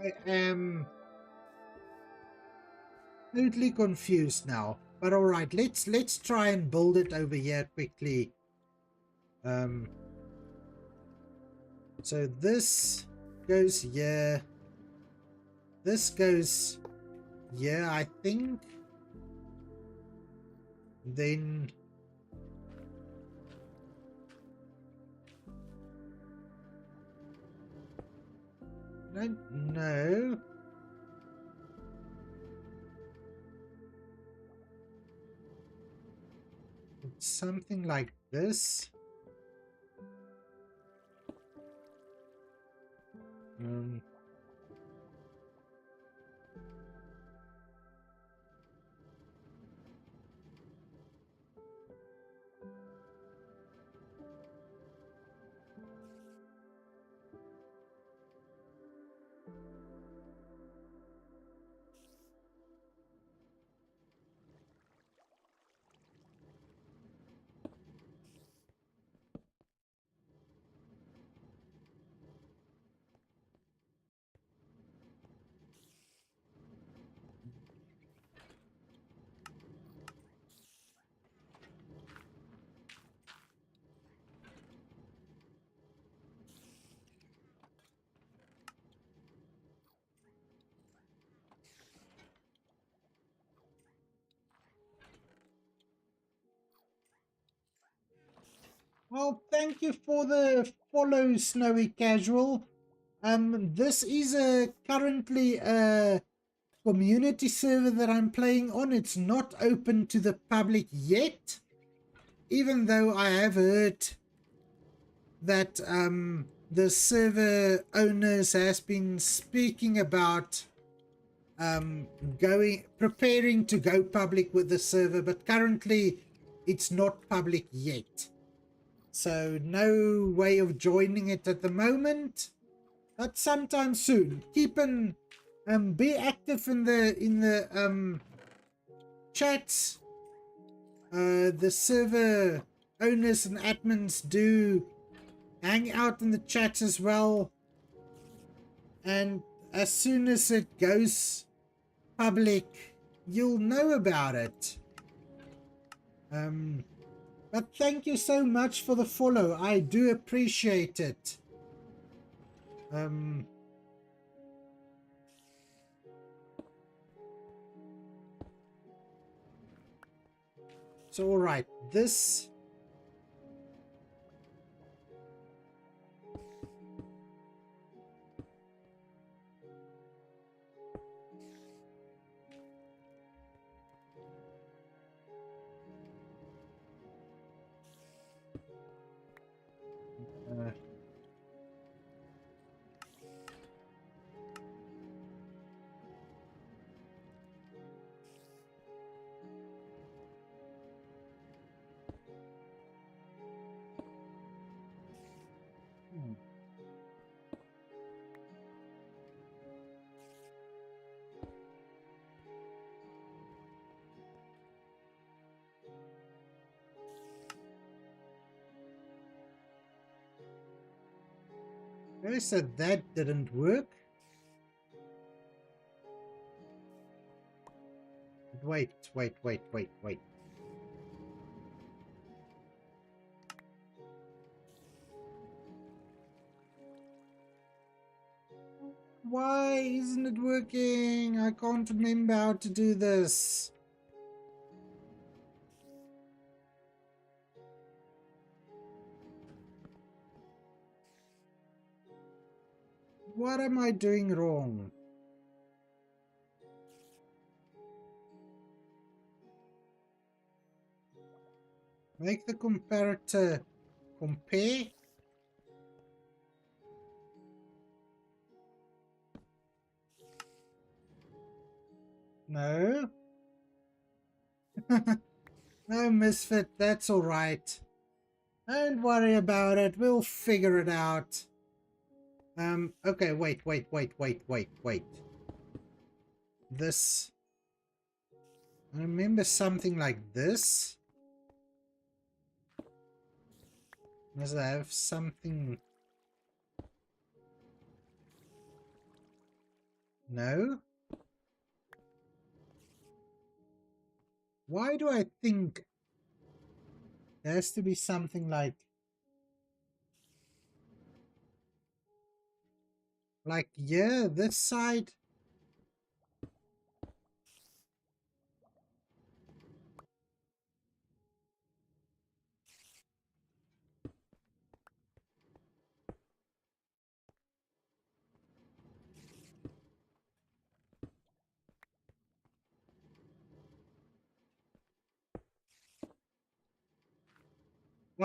I am totally confused now. But all right, let's try and build it over here quickly. So this goes here. This goes here, I think. Then I don't know. It's something like this. Um, well, thank you for the follow, Snowy Casual. This is currently a community server that I'm playing on. It's not open to the public yet, even though I have heard that the server owners has been speaking about preparing to go public with the server, but currently it's not public yet. So no way of joining it at the moment, but sometime soon. Be active in the chats. The server owners and admins do hang out in the chats as well, and as soon as it goes public, you'll know about it. But thank you so much for the follow. I do appreciate it. So all right, this I said that didn't work. Wait. Why isn't it working? I can't remember how to do this. What am I doing wrong? Make the comparator compare. No. No, Misfit, that's all right. Don't worry about it. We'll figure it out. Okay, wait. This. I remember something like this. Must I have something? No? Why do I think there has to be something like yeah, this side?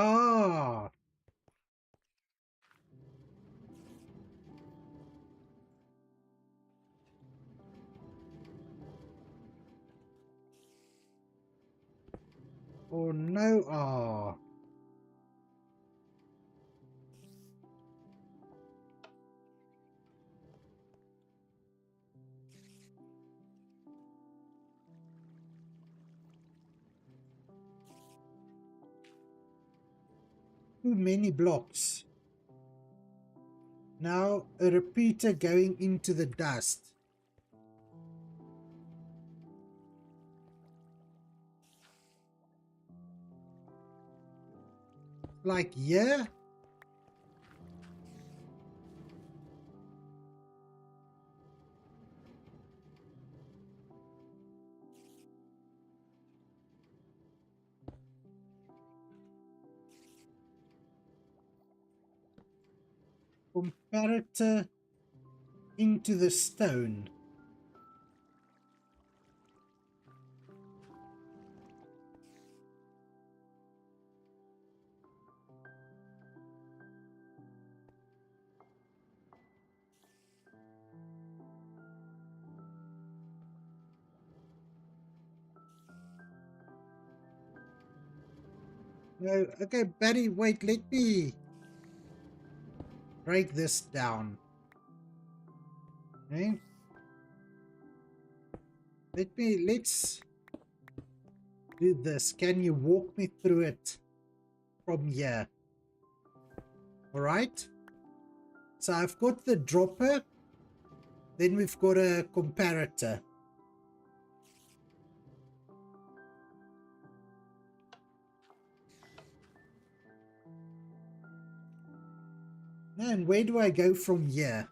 Ah. Oh no. Ah. Too many blocks. Now a repeater going into the dust. Like here. Comparator into the stone. No, okay, Barry, wait, let me break this down. Okay? Let's do this. Can you walk me through it from here? Alright? So I've got the dropper, then we've got a comparator. And where do I go from here?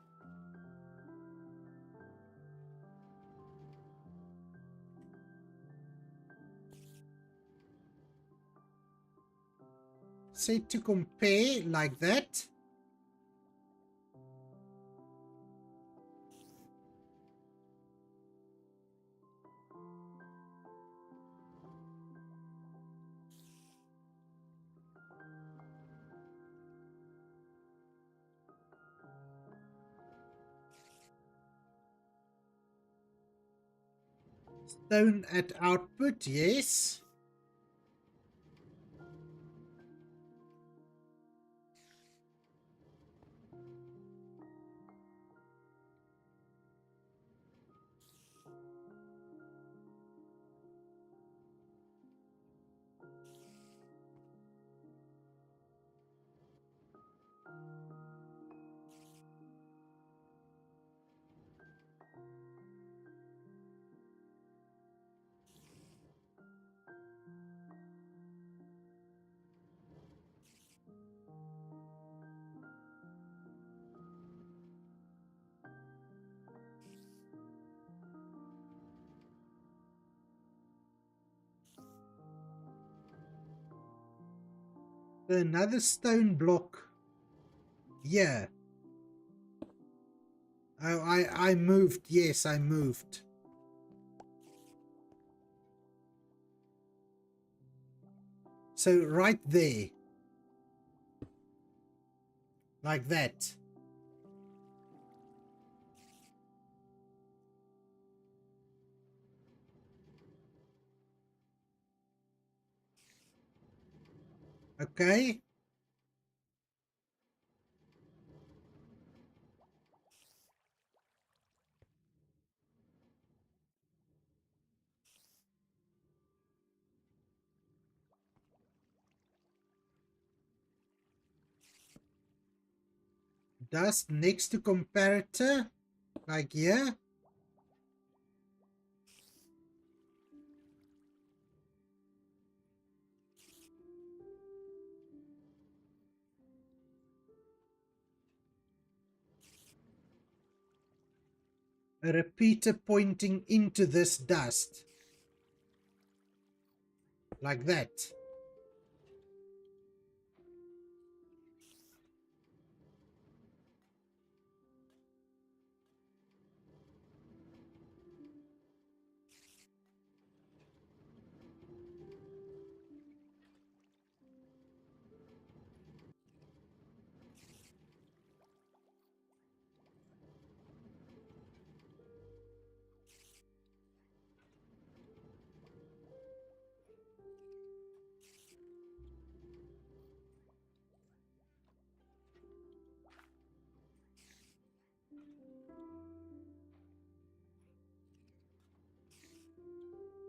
Set to compare like that. Stone at output, yes. Another stone block here. Oh, I moved. Yes, I moved. So right there. Like that. Okay. Dust next to comparator. Like here. A repeater pointing into this dust. Like that.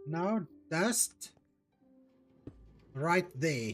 Now dust right there.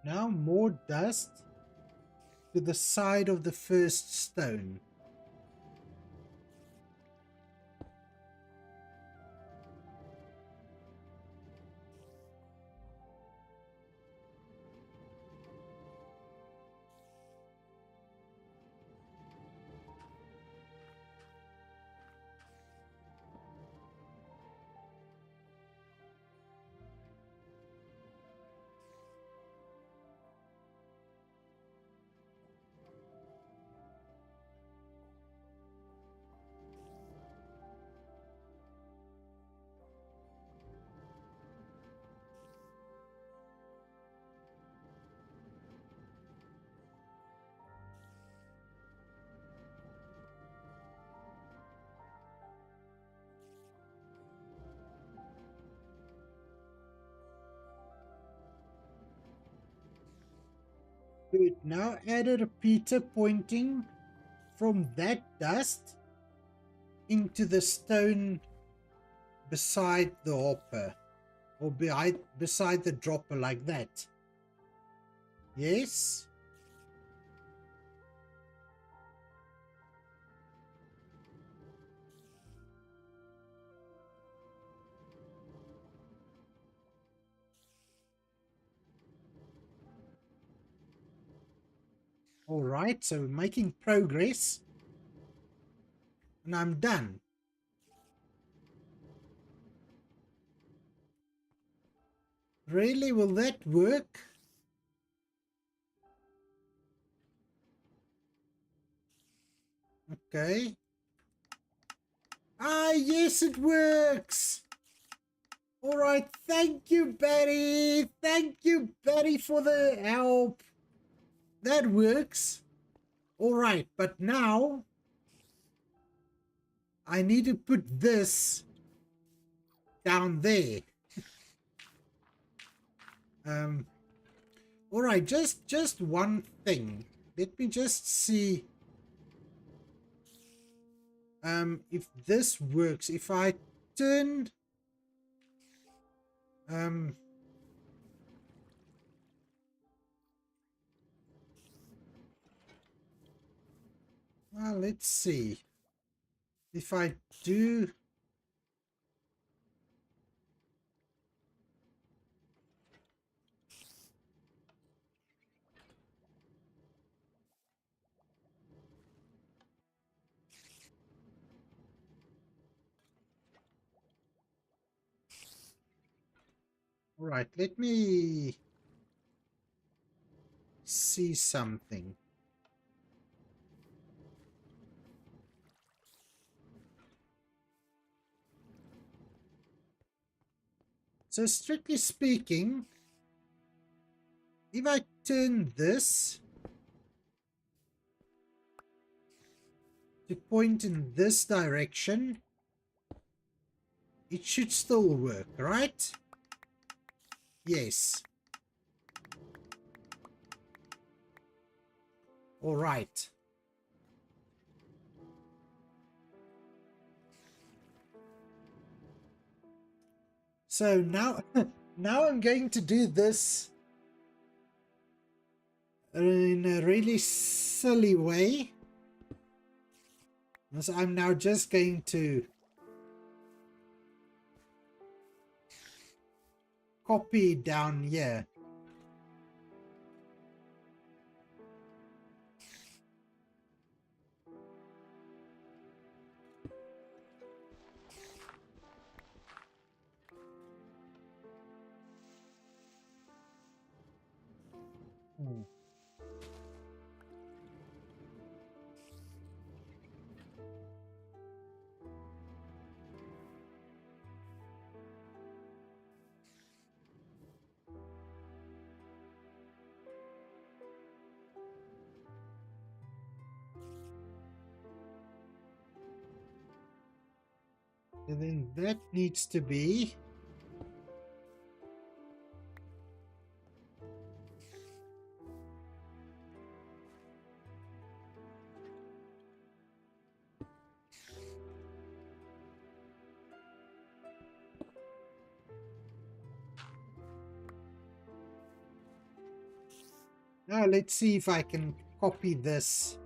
Now more dust to the side of the first stone. Good. Now add a repeater pointing from that dust into the stone beside the hopper, or beside the dropper, like that. Yes. All right, so we're making progress, and I'm done. Really, will that work? Okay. Ah, yes, it works. All right, thank you, Betty. Thank you, Betty, for the help. That works. All right, but now I need to put this down there. All right, just one thing. Let me just see if this works. If I turn well, let's see. If I do all right, let me see something. So strictly speaking, if I turn this to point in this direction, it should still work, right? Yes. All right. So now, now I'm going to do this in a really silly way. So I'm now just going to copy down here. And then that needs to be... Now let's see if I can copy this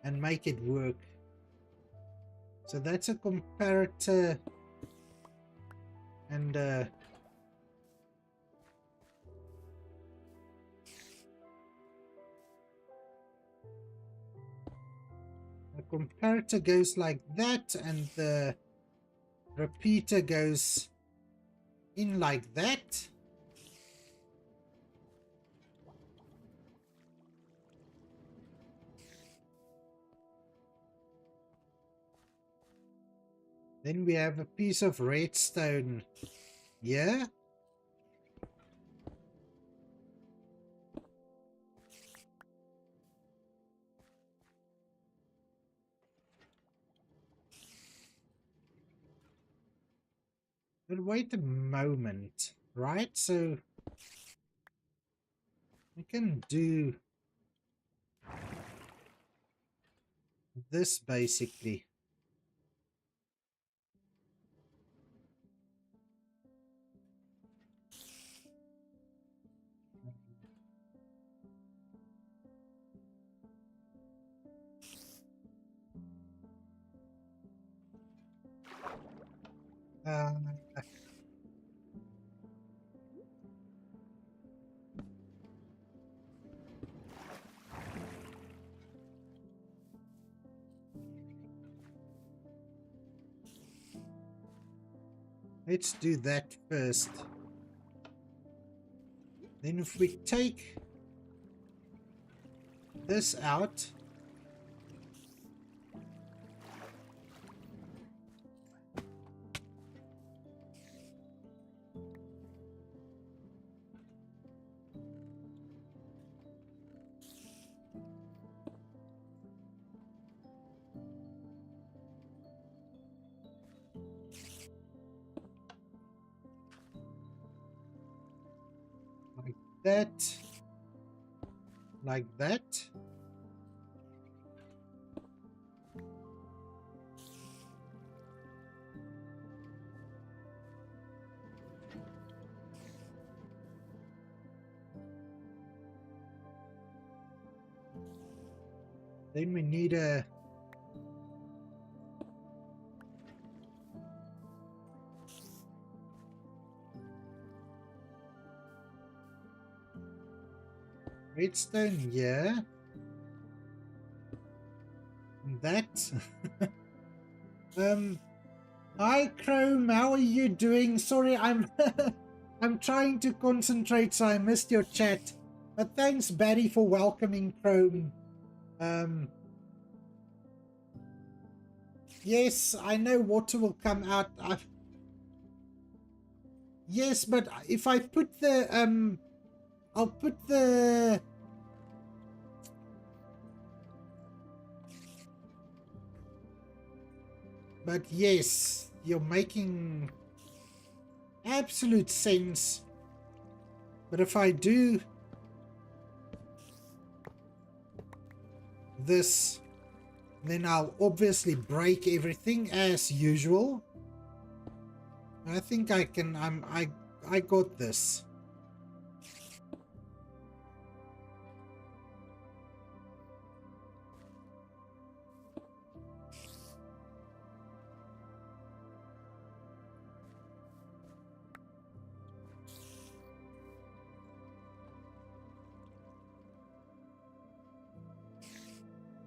and make it work. So that's a comparator and a comparator goes like that, and the repeater goes in like that. Then we have a piece of redstone here. But wait a moment, right? So we can do this basically. Uh, let's do that first. Then if we take this out, like that, like that. Then we need a redstone here. And that. Hi Chrome, how are you doing? Sorry, I'm I'm trying to concentrate, so I missed your chat. But thanks, Barry, for welcoming Chrome. Yes, I know water will come out. Yes, but if I put the I'll put the but yes, you're making absolute sense. But if I do this, then I'll obviously break everything as usual. I think I can. I got this.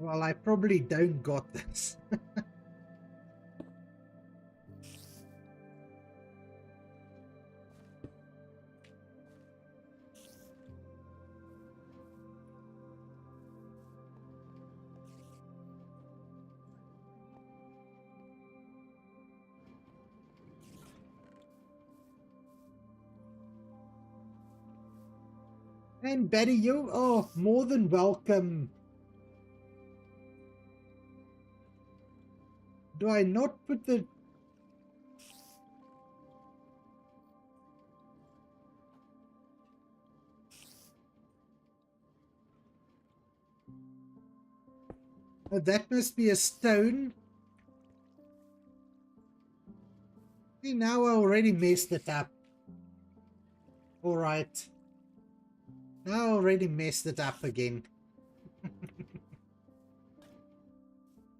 Well, I probably don't got this. And Betty, you are more than welcome. Do I not put the... Oh, that must be a stone. See, now I already messed it up. Alright. Now I already messed it up again.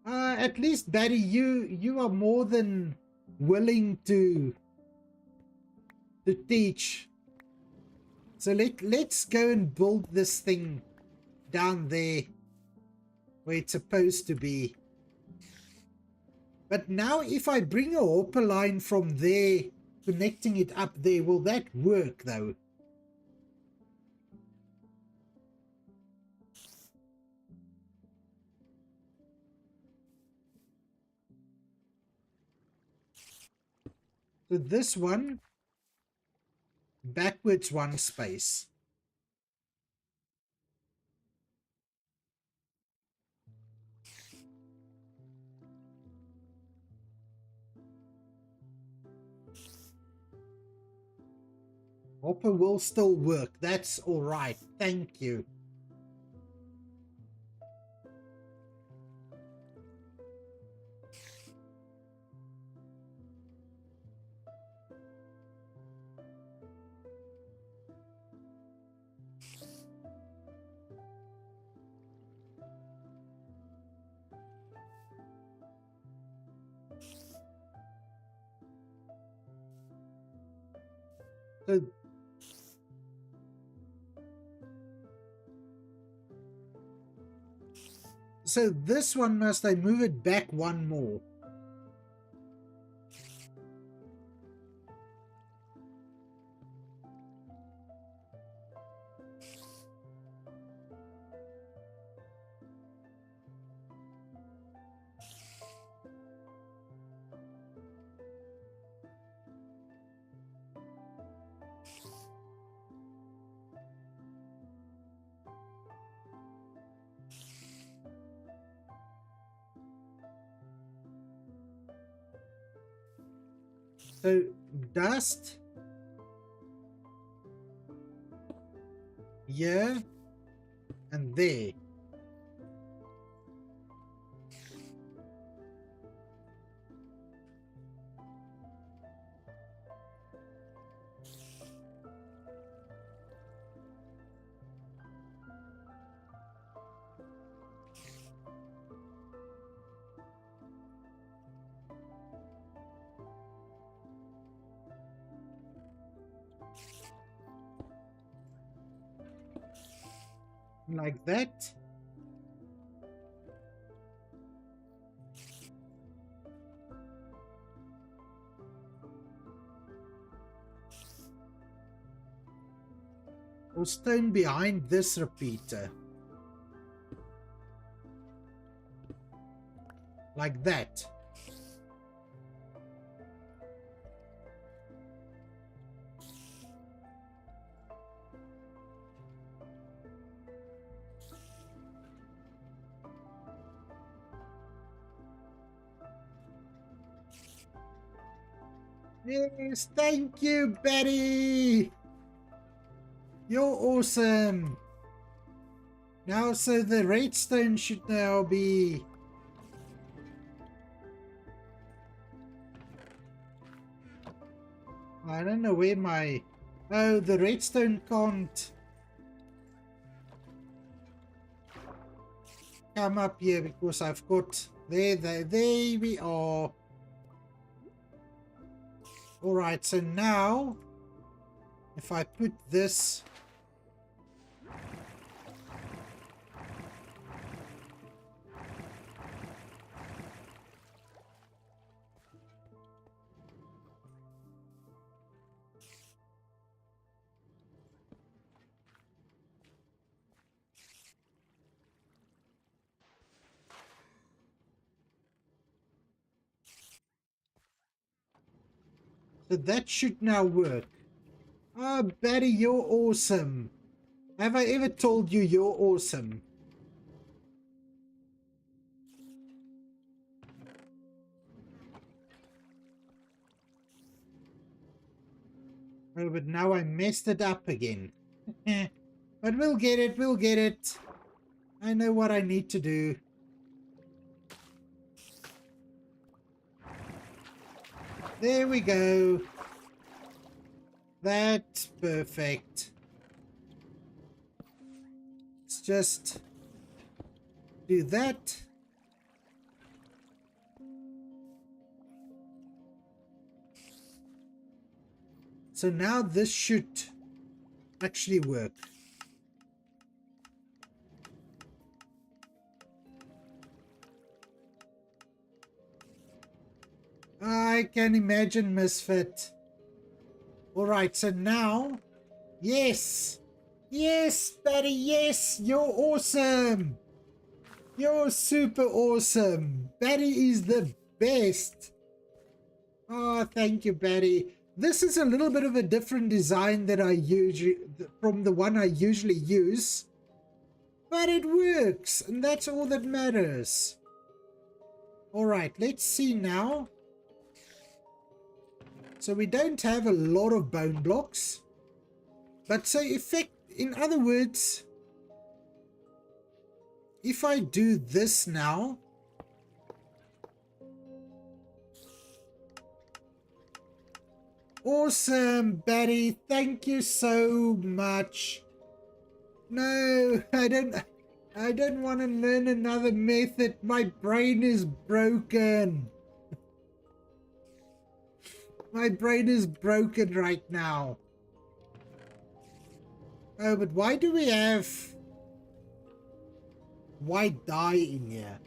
At least, Betty, you are more than willing to teach. So let's go and build this thing down there where it's supposed to be. But now if I bring a hopper line from there, connecting it up there, will that work though? So this one, backwards one space. Hopper will still work. That's all right. Thank you. So this one, must I move it back one more? So dust here and there. Like that. Or stone behind this repeater. Like that. Yes, thank you, Betty. You're awesome. Now, so the redstone should now be... I don't know where my... Oh, the redstone can't come up here because I've got... There we are. Alright, so now... If I put this... So that should now work. Oh, Betty, you're awesome. Have I ever told you you're awesome? Oh, but now I messed it up again. But we'll get it, we'll get it. I know what I need to do. There we go. That's perfect. Let's just do that. So now this should actually work. I can imagine, Misfit. Alright, so now... Yes! Yes, buddy, yes! You're awesome! You're super awesome! Batty is the best! Oh, thank you, Batty. This is a little bit of a different design that I usually... from the one I usually use. But it works, and that's all that matters. Alright, let's see now. So we don't have a lot of bone blocks. But so in other words, if I do this now, awesome, Batty, thank you so much. No, I don't want to learn another method. My brain is broken. My brain is broken right now. Oh, but why do we have white dye in here?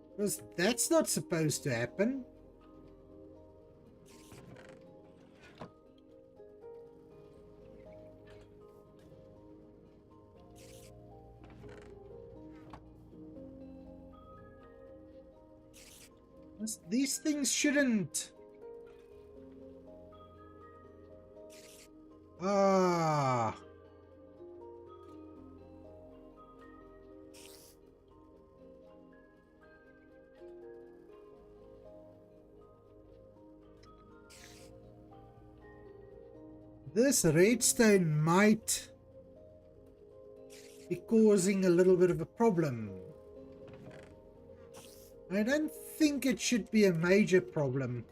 Because that's not supposed to happen. These things shouldn't. Ah. This redstone might be causing a little bit of a problem. I don't think it should be a major problem.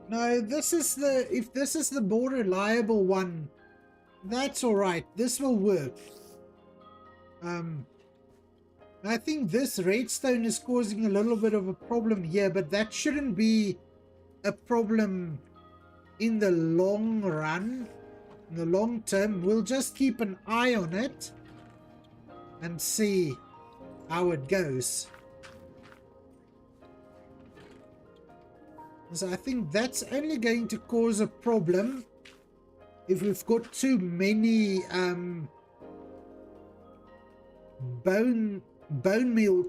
No, this is the... if this is the more reliable one, that's alright. This will work. I think this redstone is causing a little bit of a problem here, but that shouldn't be a problem in the long run. In the long term, we'll just keep an eye on it and see how it goes. So I think that's only going to cause a problem if we've got too many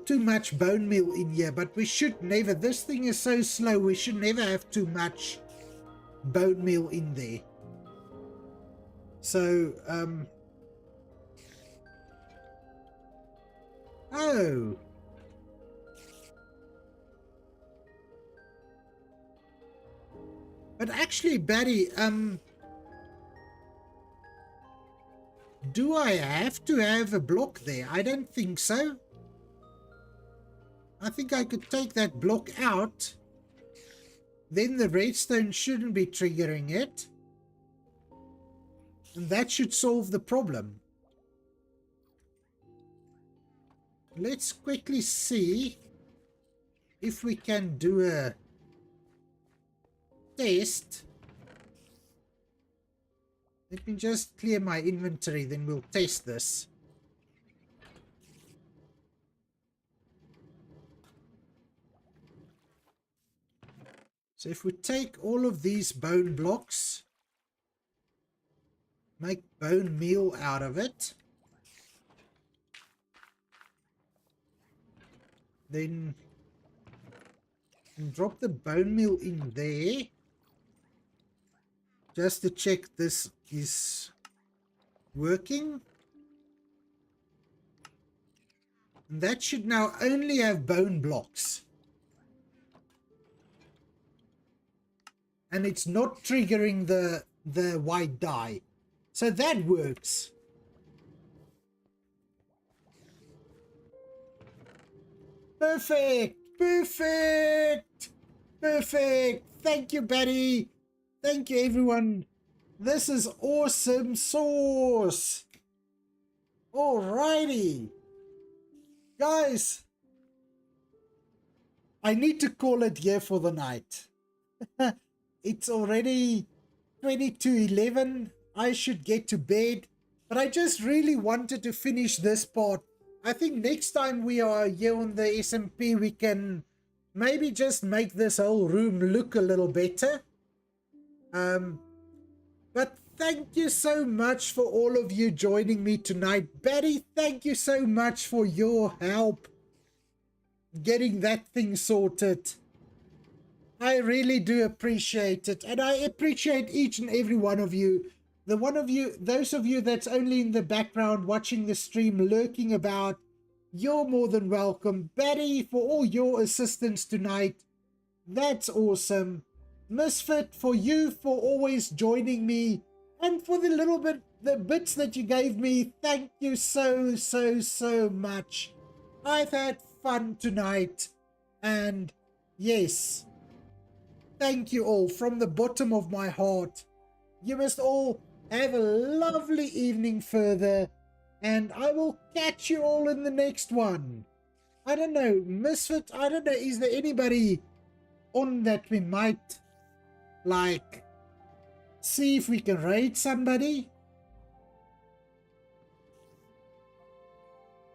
too much bone meal in here. But we should never, this thing is so slow, we should never have too much bone meal in there. So oh, but actually, Barry, do I have to have a block there? I don't think so. I think I could take that block out. Then the redstone shouldn't be triggering it. And that should solve the problem. Let's quickly see if we can do a test. Let me just clear my inventory, then we'll test this. So if we take all of these bone blocks make bone meal out of it. Then drop the bone meal in there. Just to check this is working. And that should now only have bone blocks. And it's not triggering the white dye. So that works. Perfect! Perfect! Perfect! Thank you, Betty! Thank you, everyone! This is awesome sauce! Alrighty! Guys! I need to call it here for the night. It's already 22:11. I should get to bed. But I just really wanted to finish this part. I think next time we are here on the SMP, we can maybe just make this whole room look a little better. But thank you so much for all of you joining me tonight. Betty, thank you so much for your help getting that thing sorted. I really do appreciate it. And I appreciate each and every one of you. Those of you that's only in the background watching the stream, lurking about, you're more than welcome. Betty, for all your assistance tonight, that's awesome. Misfit, for you for always joining me, and for the bits that you gave me, thank you so much. I've had fun tonight, and yes, thank you all from the bottom of my heart. You must all have a lovely evening further, and I will catch you all in the next one. I don't know, Misfit, I don't know, is there anybody on that we might, like, see if we can raid somebody?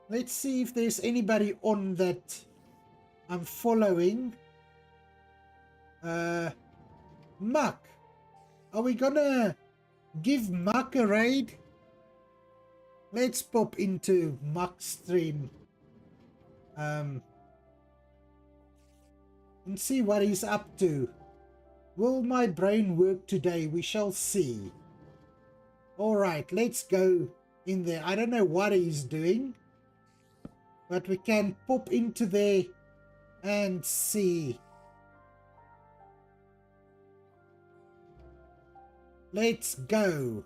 Let's see if there's anybody on that I'm following. Muck. Are we gonna give Muck a raid? Let's pop into Muck's stream. And see what he's up to. Will my brain work today? We shall see. Alright, let's go in there. I don't know what he's doing, but we can pop into there and see. Let's go.